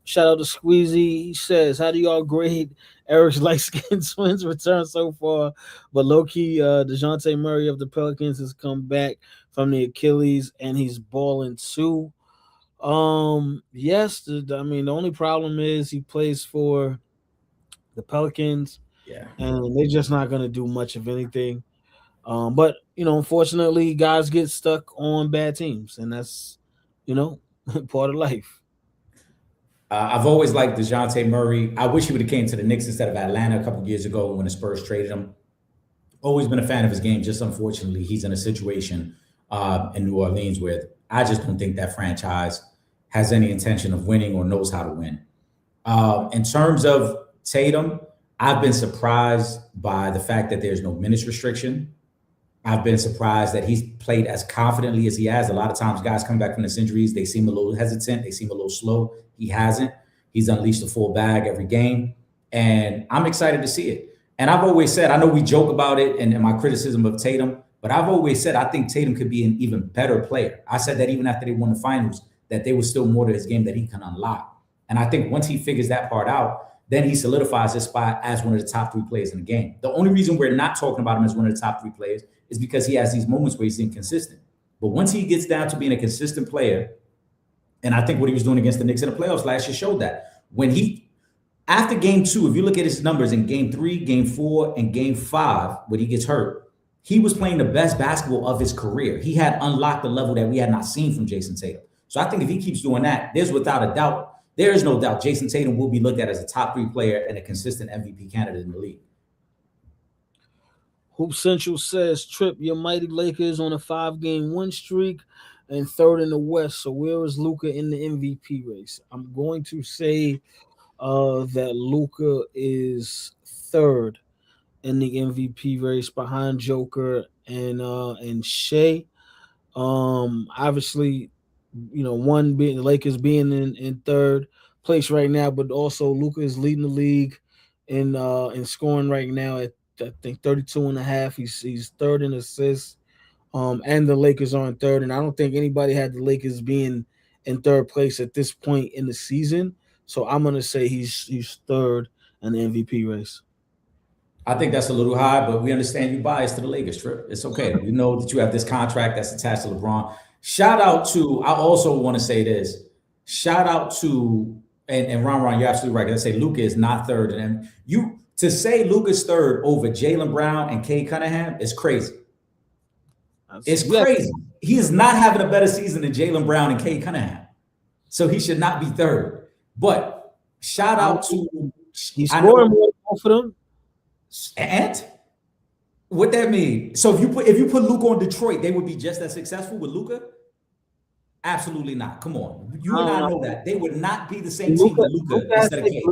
Shout out to Squeezy. He says, how do y'all grade Eric's light-skinned twins return so far? But low-key, DeJounte Murray of the Pelicans has come back from the Achilles, and he's balling too. Yes. I mean, the only problem is he plays for the Pelicans, Yeah. and they're just not going to do much of anything. But unfortunately, guys get stuck on bad teams, and that's you know part of life. I've always liked DeJounte Murray. I wish he would have came to the Knicks instead of Atlanta a couple of years ago when the Spurs traded him. Always been a fan of his game. Just unfortunately, he's in a situation in New Orleans where I just don't think that franchise has any intention of winning or knows how to win. In terms of Tatum, I've been surprised by the fact that there's no minutes restriction. I've been surprised that he's played as confidently as he has. A lot of times, guys come back from this injuries, they seem a little hesitant, they seem a little slow. He hasn't. He's unleashed a full bag every game, and I'm excited to see it. And I've always said, I know we joke about it and my criticism of Tatum, but I've always said I think Tatum could be an even better player. I said that even after they won the finals, that there was still more to his game that he can unlock. And I think once he figures that part out, then he solidifies his spot as one of the top 3 players in the game. The only reason we're not talking about him as one of the top 3 players is because he has these moments where he's inconsistent. But once he gets down to being a consistent player, and I think what he was doing against the Knicks in the playoffs last year showed that. After game 2, if you look at his numbers in game 3, game 4, and game 5, when he gets hurt, he was playing the best basketball of his career. He had unlocked the level that we had not seen from Jason Tatum. So I think if he keeps doing that, there is no doubt Jason Tatum will be looked at as a top 3 player and a consistent MVP candidate in the league. Hoop Central says, Trip, your mighty Lakers on a 5-game win streak and third in the West. So where is Luka in the MVP race? I'm going to say that Luka is third in the MVP race behind Joker and Shea. Obviously, one being the Lakers being in third place right now, but also Luka is leading the league in scoring right now at I think 32 and a half. He's third in assists. And the Lakers are in third. And I don't think anybody had the Lakers being in third place at this point in the season. So I'm gonna say he's third in the MVP race. I think that's a little high, but we understand you biased to the Lakers, Trip. It's okay. We know that you have this contract that's attached to LeBron. Shout out to, I also want to say this. Shout out to, and Ron, you're absolutely right. I say Luka is not third. And to say Luka's third over Jaylen Brown and Cade Cunningham is crazy. It's crazy. He is not having a better season than Jaylen Brown and Cade Cunningham. So he should not be third. But shout out to, he's scoring more for them. And what that mean? So if you put Luka on Detroit, they would be just as successful with Luka? Absolutely not. Come on. You and I know that. They would not be the same team with Luka instead of Cade.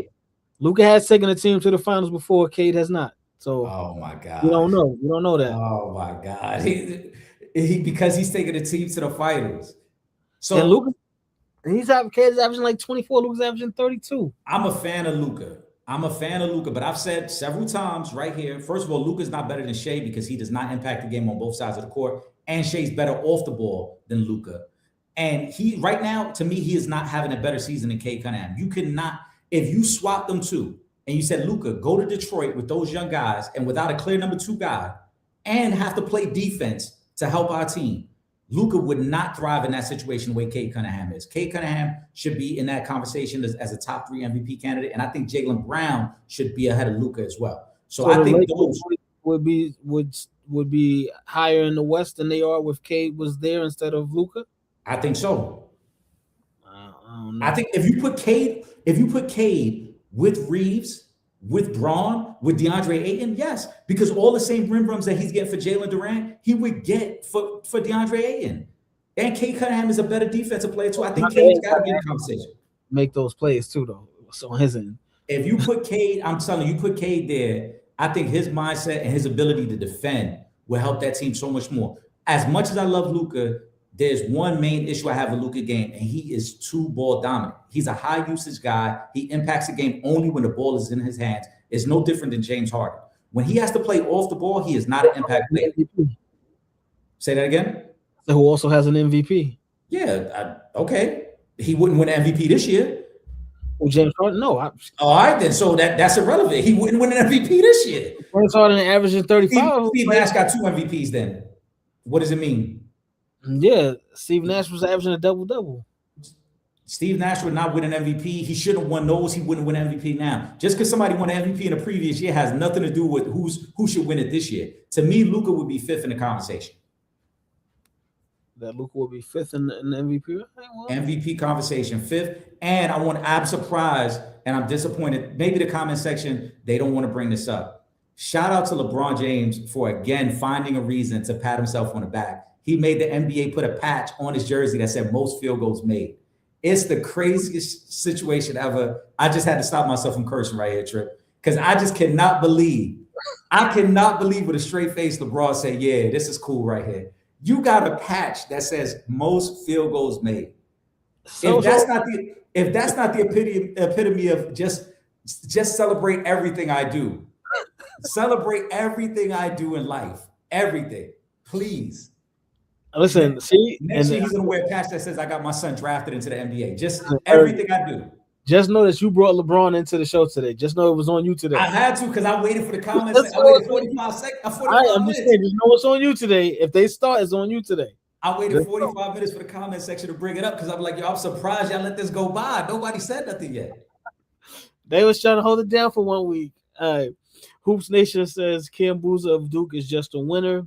Luka has taken a team to the finals before. Cade has not. So oh my God. You don't know. You don't know that. Oh my God. Because he's taking the team to the finals. So and Luka, Cade's averaging like 24. Luka's averaging 32. I'm a fan of Luka. But I've said several times right here. First of all, Luka's not better than Shea because he does not impact the game on both sides of the court. And Shea's better off the ball than Luka. And he right now, to me, he is not having a better season than Cade Cunningham. You cannot, if you swap them two and you said, Luka, go to Detroit with those young guys and without a clear number 2 guy and have to play defense to help our team, Luka would not thrive in that situation the way Cade Cunningham is. Cade Cunningham should be in that conversation as a top 3 MVP candidate, and I think Jaylen Brown should be ahead of Luka as well. So I think those would be higher in the West than they are if Cade was there instead of Luka. I think so. I don't know. I think if you put Cade with Reeves, with Braun, with DeAndre Ayton, yes, because all the same rim runs that he's getting for Jalen Durant, he would get for DeAndre Ayton. And Cade Cunningham is a better defensive player too. I think Cade's got to be in the conversation. Make those plays too, though. So on his end, if you put Cade, I'm telling you, put Cade there. I think his mindset and his ability to defend will help that team so much more. As much as I love Luka, there's one main issue I have with Luka game, and he is too ball dominant. He's a high usage guy. He impacts the game only when the ball is in his hands. It's no different than James Harden. When he has to play off the ball, he is not an impact player. Say that again? Who also has an MVP? Yeah, okay. He wouldn't win an MVP this year. Well, James Harden, no. All right, then. So that's irrelevant. He wouldn't win an MVP this year. James Harden averaging 35. Steve Nash got 2 MVPs then. What does it mean? Yeah, Steve Nash was averaging a double-double. Steve Nash would not win an MVP. He shouldn't have won those. He wouldn't win an MVP now. Just because somebody won an MVP in the previous year has nothing to do with who should win it this year. To me, Luka would be fifth in the conversation. That Luka will be fifth in the MVP. MVP conversation, fifth. And I'm surprised and I'm disappointed. Maybe the comment section, they don't want to bring this up. Shout out to LeBron James for again finding a reason to pat himself on the back. He made the NBA put a patch on his jersey that said most field goals made. It's the craziest situation ever. I just had to stop myself from cursing right here, Trip, because I just cannot believe with a straight face LeBron said, yeah, this is cool right here. You got a patch that says most field goals made. If that's not the epitome of just celebrate everything I do. Celebrate everything I do in life. Everything. Please. Listen, see, next year he's gonna wear a patch that says I got my son drafted into the NBA. Just everything I do. Just know that you brought LeBron into the show today. Just know it was on you today. I had to because I waited for the comments. I waited 45 seconds. I'm just saying, just know it's on you today. If they start, it's on you today. I waited 45 minutes for the comment section to bring it up because I'm like, yo, I'm surprised y'all let this go by. Nobody said nothing yet. They was trying to hold it down for 1 week. Hoops Nation says Cam Boozer of Duke is just a winner.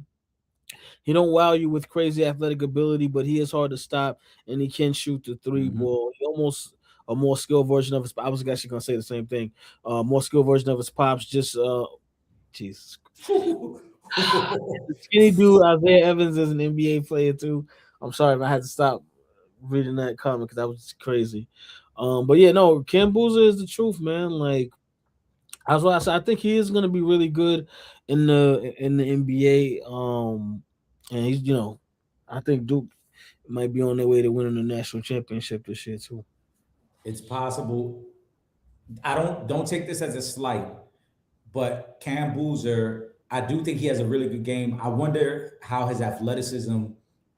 He don't wow you with crazy athletic ability, but he is hard to stop, and he can shoot the three ball. He almost a more skilled version of his. I was actually gonna say the same thing. More skilled version of his pops. Just Jesus. Skinny dude Isaiah Evans is an NBA player too. I'm sorry if I had to stop reading that comment because that was crazy. But yeah, no, Cam Boozer is the truth, man. Like that's why I said I think he is gonna be really good in the NBA. And he's, I think Duke might be on their way to winning the national championship this year too. It's possible. I don't take this as a slight, but Cam Boozer, I do think he has a really good game. I wonder how his athleticism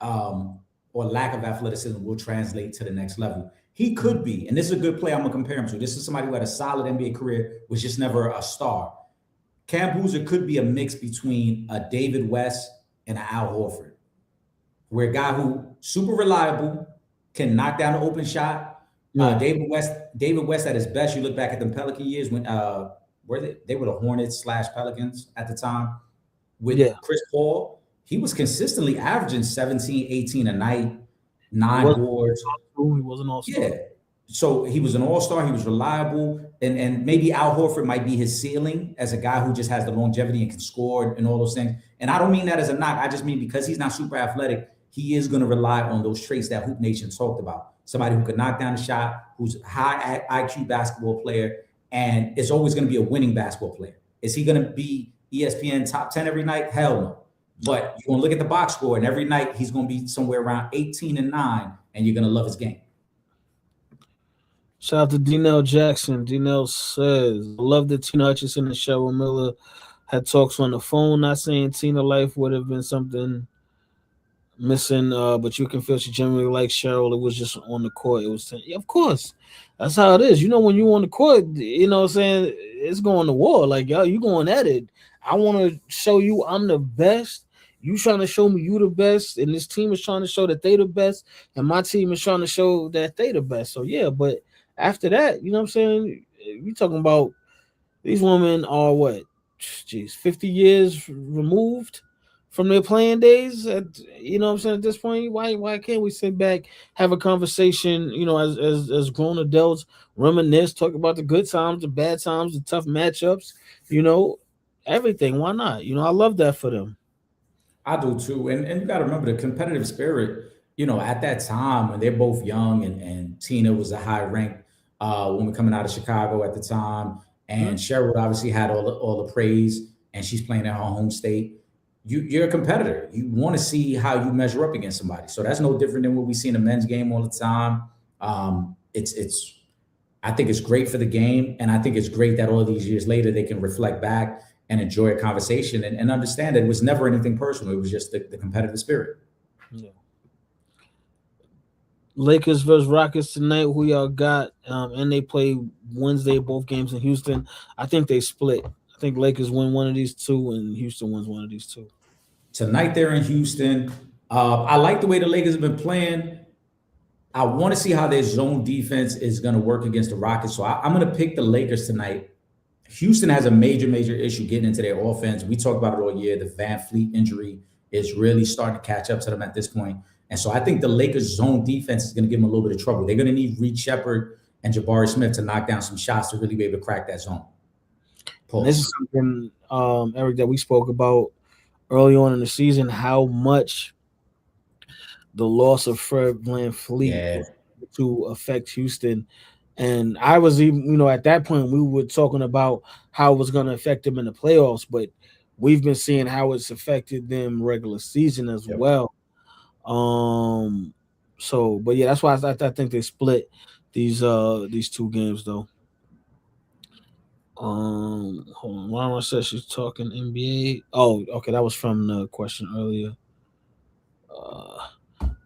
or lack of athleticism will translate to the next level. He could be, and this is a good play I'm gonna compare him to. This is somebody who had a solid NBA career, was just never a star. Cam Boozer could be a mix between a David West and an Al Horford, where a guy who super reliable, can knock down an open shot. David West at his best. You look back at the Pelican years when they were the Hornets / Pelicans at the time with Chris Paul. He was consistently averaging 17, 18 a night, 9 boards. He was an all-star. Yeah. So he was an all-star. He was reliable. And maybe Al Horford might be his ceiling as a guy who just has the longevity and can score and all those things. And I don't mean that as a knock. I just mean because he's not super athletic, he is going to rely on those traits that Hoop Nation talked about. Somebody who can knock down a shot, who's a high IQ basketball player, and is always going to be a winning basketball player. Is he going to be ESPN top 10 every night? Hell no. But you're going to look at the box score, and every night he's going to be somewhere around 18 and 9, and you're going to love his game. Shout out to D-Nell Jackson. D-Nell says, I love that Tina Hutchinson and Cheryl Miller had talks on the phone. Not saying Tina life would have been something missing, but you can feel she generally likes Cheryl. It was just on the court. It was, of course. That's how it is. When you're on the court, what I'm saying, it's going to war. Like, yo, you going at it. I want to show you I'm the best. You trying to show me you the best, and this team is trying to show that they the best, and my team is trying to show that they the best. So, yeah, but after that, you know what I'm saying? You talking about these women are what? 50 years removed from their playing days. What I'm saying? At this point, why can't we sit back, have a conversation, as grown adults, reminisce, talk about the good times, the bad times, the tough matchups, everything. Why not? I love that for them. I do too. And you got to remember the competitive spirit, at that time when they're both young and Tina was a high ranked woman coming out of Chicago at the time. And Cheryl obviously had all the praise, and she's playing in her home state. You're a competitor. You want to see how you measure up against somebody. So that's no different than what we see in the men's game all the time. I think it's great for the game, and I think it's great that all these years later they can reflect back and enjoy a conversation and understand that it was never anything personal. It was just the competitive spirit. Yeah. Lakers versus Rockets tonight. Who y'all got? And they play Wednesday, both games in Houston. I think they split. I think Lakers win one of these two, and Houston wins one of these two. Tonight they're in Houston. I like the way the Lakers have been playing. I want to see how their zone defense is going to work against the Rockets. So I'm going to pick the Lakers tonight. Houston has a major issue getting into their offense. We talked about it all year. The Van Fleet injury is really starting to catch up to them at this point. And so I think the Lakers' zone defense is going to give them a little bit of trouble. They're going to need Reed Shepard and Jabari Smith to knock down some shots to really be able to crack that zone. This is something, Eric, that we spoke about early on in the season, how much the loss of Fred VanVleet to affect Houston. And I was even, at that point, we were talking about how it was going to affect them in the playoffs, but we've been seeing how it's affected them regular season as well. But yeah, that's why I think they split these 2 games though. Hold on. Lana says she's talking NBA. Oh, okay, that was from the question earlier.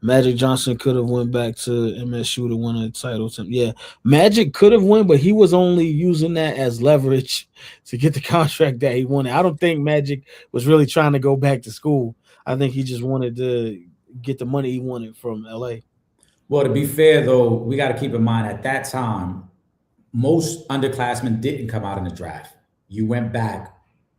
Magic Johnson could have went back to MSU to win a title. Yeah, Magic could have won, but he was only using that as leverage to get the contract that he wanted. I don't think Magic was really trying to go back to school. I think he just wanted to get the money he wanted from LA. Well, to be fair, though, we got to keep in mind at that time, most underclassmen didn't come out in the draft. You went back.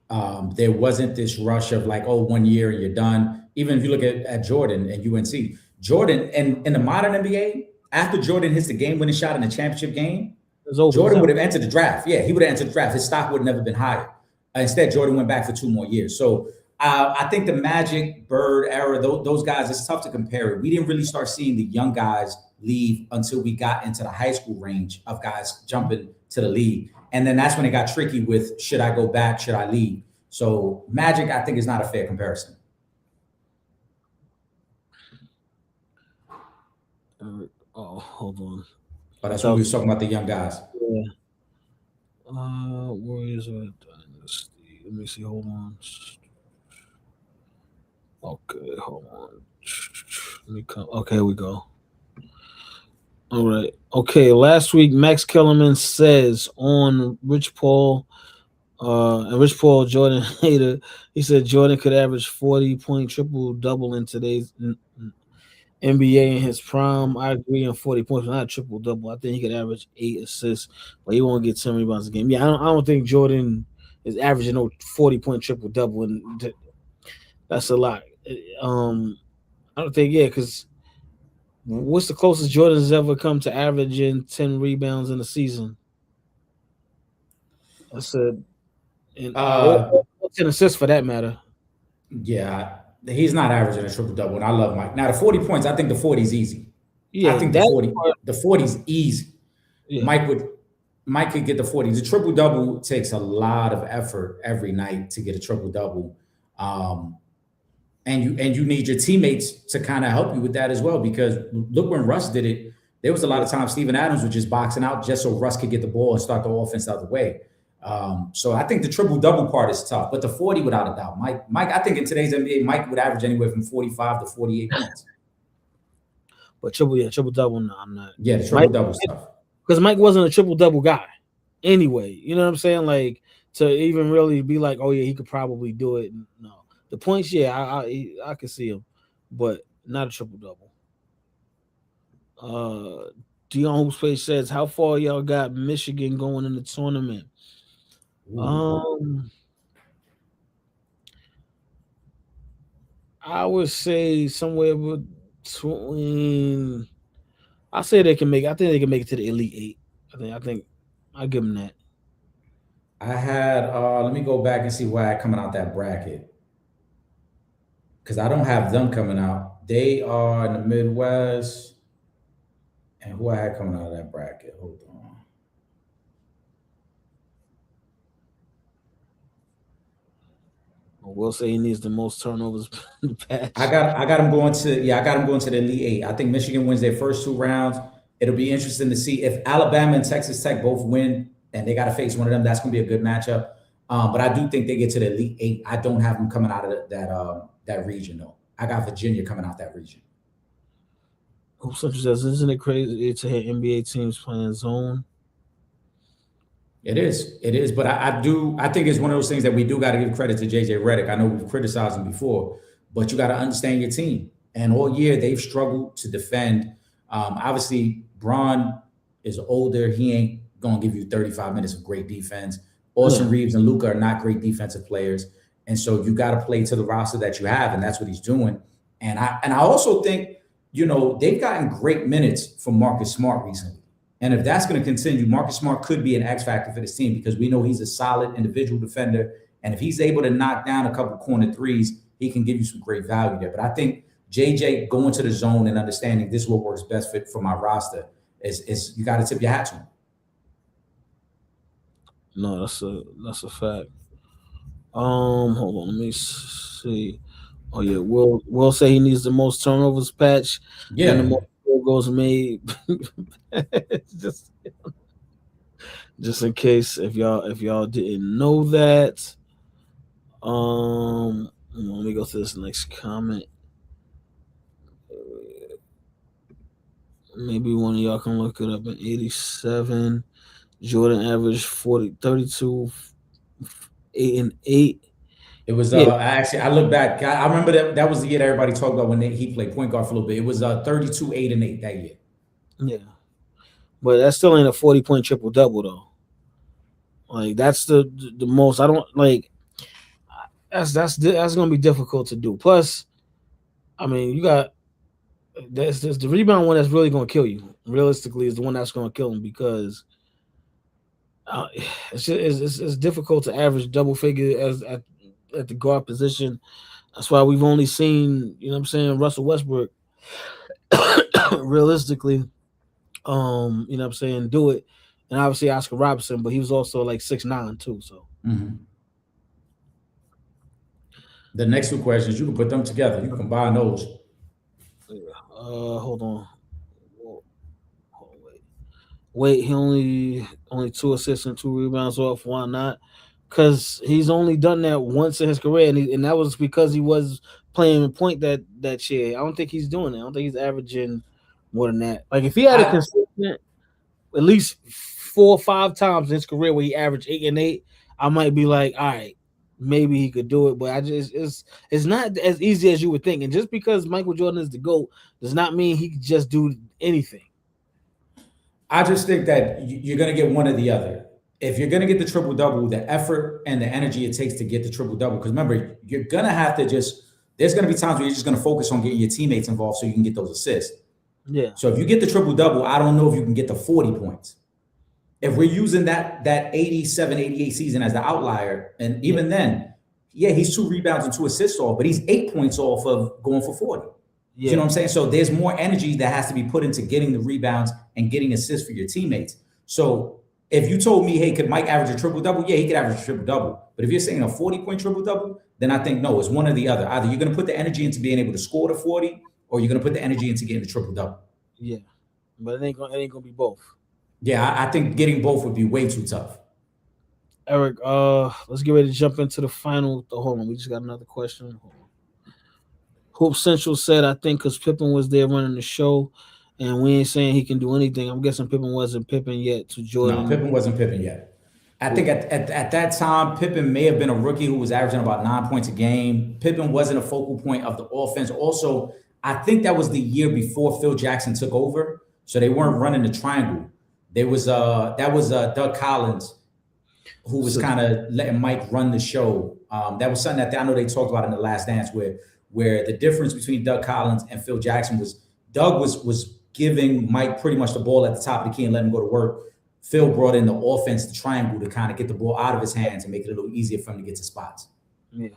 There wasn't this rush of like, 1 year and you're done. Even if you look at Jordan and UNC, Jordan and in the modern NBA, after Jordan hits the game-winning shot in the championship game, Jordan would have entered the draft. Yeah, he would have entered the draft. His stock would have never been higher. Instead, Jordan went back for 2 more years. So I think the Magic, Bird era, those guys, it's tough to compare it. We didn't really start seeing the young guys leave until we got into the high school range of guys jumping to the league. And then that's when it got tricky with, should I go back? Should I leave? So Magic, I think, is not a fair comparison. Hold on. Oh, that's when we were talking about the young guys. Yeah. Warriors of Dynasty. Let me see. Hold on. Okay, hold on. Let me come. Okay, here we go. All right. Okay, last week Max Kellerman says on Rich Paul, Jordan hater, he said Jordan could average 40-point triple-double in today's NBA in his prime. I agree on 40 points, but not a triple-double. I think he could average 8 assists, but he won't get 10 rebounds a game. Yeah, I don't think Jordan is averaging no 40-point triple-double, and that's a lot. I don't think, because what's the closest Jordan's ever come to averaging 10 rebounds in a season? I said, 10 assists for that matter. Yeah, he's not averaging a triple-double, and I love Mike. Now, the 40 points, I think the 40 is easy. Yeah, I think the 40 is easy. Yeah. Mike could get the 40. The triple-double takes a lot of effort every night to get a triple-double. And you need your teammates to kind of help you with that as well, because look, when Russ did it, there was a lot of times Steven Adams was just boxing out just so Russ could get the ball and start the offense out of the way. So I think the triple-double part is tough, but the 40 without a doubt. Mike, I think in today's NBA, Mike would average anywhere from 45 to 48 points. But triple-double, no, I'm not. Yeah, the triple-double stuff. Because Mike wasn't a triple-double guy anyway. You know what I'm saying? Like, to even really be like, oh, yeah, he could probably do it. No. The points, I can see him, but not a triple-double. Dion Hoops says, how far y'all got Michigan going in the tournament? I would say somewhere between. I say they can make. I think they can make it to the Elite 8. I think I'll give them that. I had. Let me go back and see why I had coming out that bracket, because I don't have them coming out. They are in the Midwest, and who I had coming out of that bracket. Hold on. We'll say he needs the most turnovers in the past. I got him going to the Elite 8. I think Michigan wins their first 2 rounds. It'll be interesting to see if Alabama and Texas Tech both win and they got to face one of them. That's going to be a good matchup. But I do think they get to the Elite 8. I don't have them coming out of that region though. I got Virginia coming out that region. Hoops says, isn't it crazy to hear NBA teams playing zone? It is, but I think it's one of those things that we do got to give credit to JJ Redick. I know we've criticized him before, but you got to understand your team. And all year they've struggled to defend Obviously, Braun is older. He ain't gonna give you 35 minutes of great defense. Austin Reeves and Luka are not great defensive players, and so you got to play to the roster that you have, and that's what he's doing. And I also think, they've gotten great minutes from Marcus Smart recently. And if that's going to continue, Marcus Smart could be an X factor for this team because we know he's a solid individual defender. And if he's able to knock down a couple corner threes, he can give you some great value there. But I think JJ going to the zone and understanding this is what works best fit for my roster is you got to tip your hat to him. No, that's a fact. Hold on, let me see. Oh yeah, Will say he needs the most turnovers patch. Yeah, and the most field goals made. just in case if y'all didn't know that. Let me go to this next comment. Maybe one of y'all can look it up. In 87, Jordan averaged 32, 8 and 8. It was I look back. I remember that was the year that everybody talked about when he played point guard for a little bit. It was 32, 8 and 8 that year. Yeah, but that still ain't a 40-point triple double though. Like that's the most. I don't like. That's gonna be difficult to do. Plus, I mean, you got that's the rebound one that's really gonna kill you. Realistically, is the one that's gonna kill him because it's difficult to average double figure at the guard position. That's why we've only seen, Russell Westbrook realistically, do it. And obviously Oscar Robertson, but he was also like 6'9" too. So the next two questions, you can put them together. You can combine those. Hold on. Wait, he only 2 assists and 2 rebounds off. Why not? Because he's only done that once in his career, and that was because he was playing point that year. I don't think he's doing it. I don't think he's averaging more than that. Like if he had a consistent, at least 4 or 5 times in his career where he averaged 8 and 8, I might be like, all right, maybe he could do it. But it's not as easy as you would think. And just because Michael Jordan is the GOAT does not mean he can just do anything. I just think that you're going to get one or the other. If you're going to get the triple-double, the effort and the energy it takes to get the triple-double, because remember, you're going to have to there's going to be times where you're just going to focus on getting your teammates involved so you can get those assists. Yeah. So if you get the triple-double, I don't know if you can get the 40 points. If we're using that 87, 88 season as the outlier, and even then, he's 2 rebounds and 2 assists off, but he's 8 points off of going for 40. Yeah. You know what I'm saying? So there's more energy that has to be put into getting the rebounds and getting assists for your teammates. So if you told me, hey, could Mike average a triple-double? Yeah, he could average a triple-double. But if you're saying a 40-point triple-double, then I think, no, it's one or the other. Either you're going to put the energy into being able to score the 40, or you're going to put the energy into getting the triple-double. Yeah, but it ain't going to be both. Yeah, I think getting both would be way too tough. Eric, let's get ready to jump into the final. Hold on, we just got another question. Hold on. Hope Central said, I think because Pippen was there running the show, and we ain't saying he can do anything. I'm guessing Pippen wasn't Pippen yet to Jordan. No, Pippen wasn't Pippen yet. I think at that time, Pippen may have been a rookie who was averaging about 9 points a game. Pippen wasn't a focal point of the offense. Also, I think that was the year before Phil Jackson took over, so they weren't running the triangle. That was Doug Collins, who was kind of letting Mike run the show. That was something that I know they talked about in The Last Dance, where the difference between Doug Collins and Phil Jackson was Doug was giving Mike pretty much the ball at the top of the key and letting him go to work. Phil brought in the offense, the triangle, to kind of get the ball out of his hands and make it a little easier for him to get to spots. Yeah.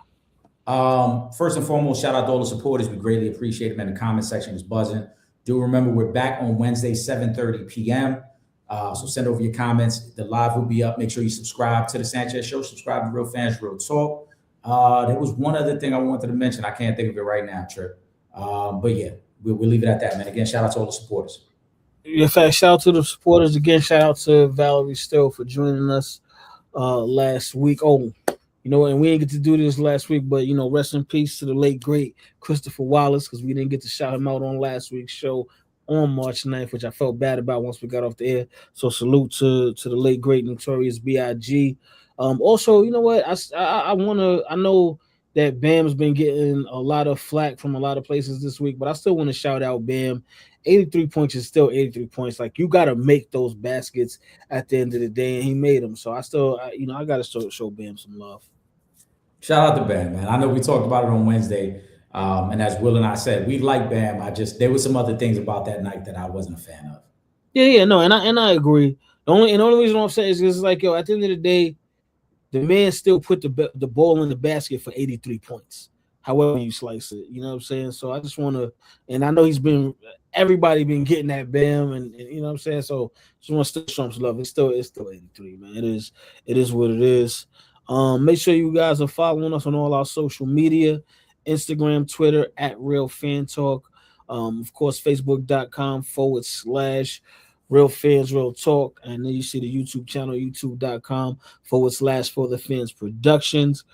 First and foremost, shout out to all the supporters. We greatly appreciate them. And the comment section was buzzing. Do remember we're back on Wednesday, 7:30 p.m. So send over your comments. The live will be up. Make sure you subscribe to the Sanchez Show. Subscribe to Real Fans, Real Talk. There was one other thing I wanted to mention. I can't think of it right now, Trip. But yeah, we'll leave it at that, man. Again, shout out to all the supporters. In fact, shout out to the supporters again. Shout out to Valerie Still for joining us last week. Oh, and we didn't get to do this last week, but rest in peace to the late great Christopher Wallace, because we didn't get to shout him out on last week's show on March 9th, which I felt bad about once we got off the air. So salute to the late great Notorious B.I.G. Also, you know what? I know that Bam's been getting a lot of flack from a lot of places this week, but I still want to shout out Bam. 83 points is still 83 points. Like, you got to make those baskets at the end of the day, and he made them. So I got to show Bam some love. Shout out to Bam, man. I know we talked about it on Wednesday, and as Will and I said, we like Bam. There were some other things about that night that I wasn't a fan of. Yeah, no, and I agree. The only reason I'm saying is because, like, yo, at the end of the day, the man still put the ball in the basket for 83 points, however you slice it. You know what I'm saying? So I just want to, and I know everybody been getting that Bam, and you know what I'm saying? So just want to show him some love. It's still 83, man. It is what it is. Make sure you guys are following us on all our social media, Instagram, Twitter, @Real Fan Talk. Of course, Facebook.com/Real Fans Real Talk, and then you see the YouTube channel, youtube.com/For the Fans Productions.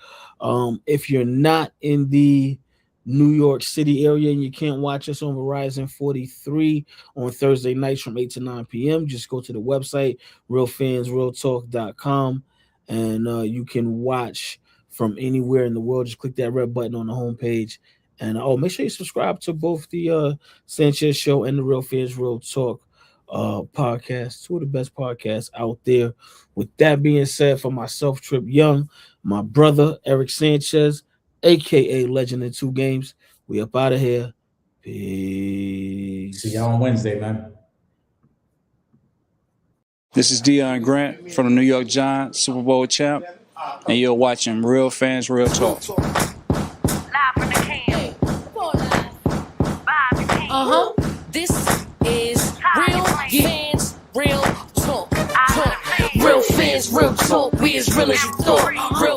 If you're not in the New York City area and you can't watch us on Verizon 43 on Thursday nights from 8 to 9 p.m., just go to the website, realfansrealtalk.com, and you can watch from anywhere in the world. Just click that red button on the homepage. And make sure you subscribe to both the Sanchez Show and the Real Fans Real Talk podcast. Two of the best podcasts out there. With that being said, for myself, Trip Young, my brother Eric Sanchez, aka Legend in 2 Games, we up out of here. Peace. See y'all on Wednesday, man. This is Deion Grant from the New York Giants, Super Bowl champ, and you're watching Real Fans Real Talk. Live from the can. Vibe the can. This is Real Fans Real Talk. Real Fans Real Talk. We as real as you thought. Real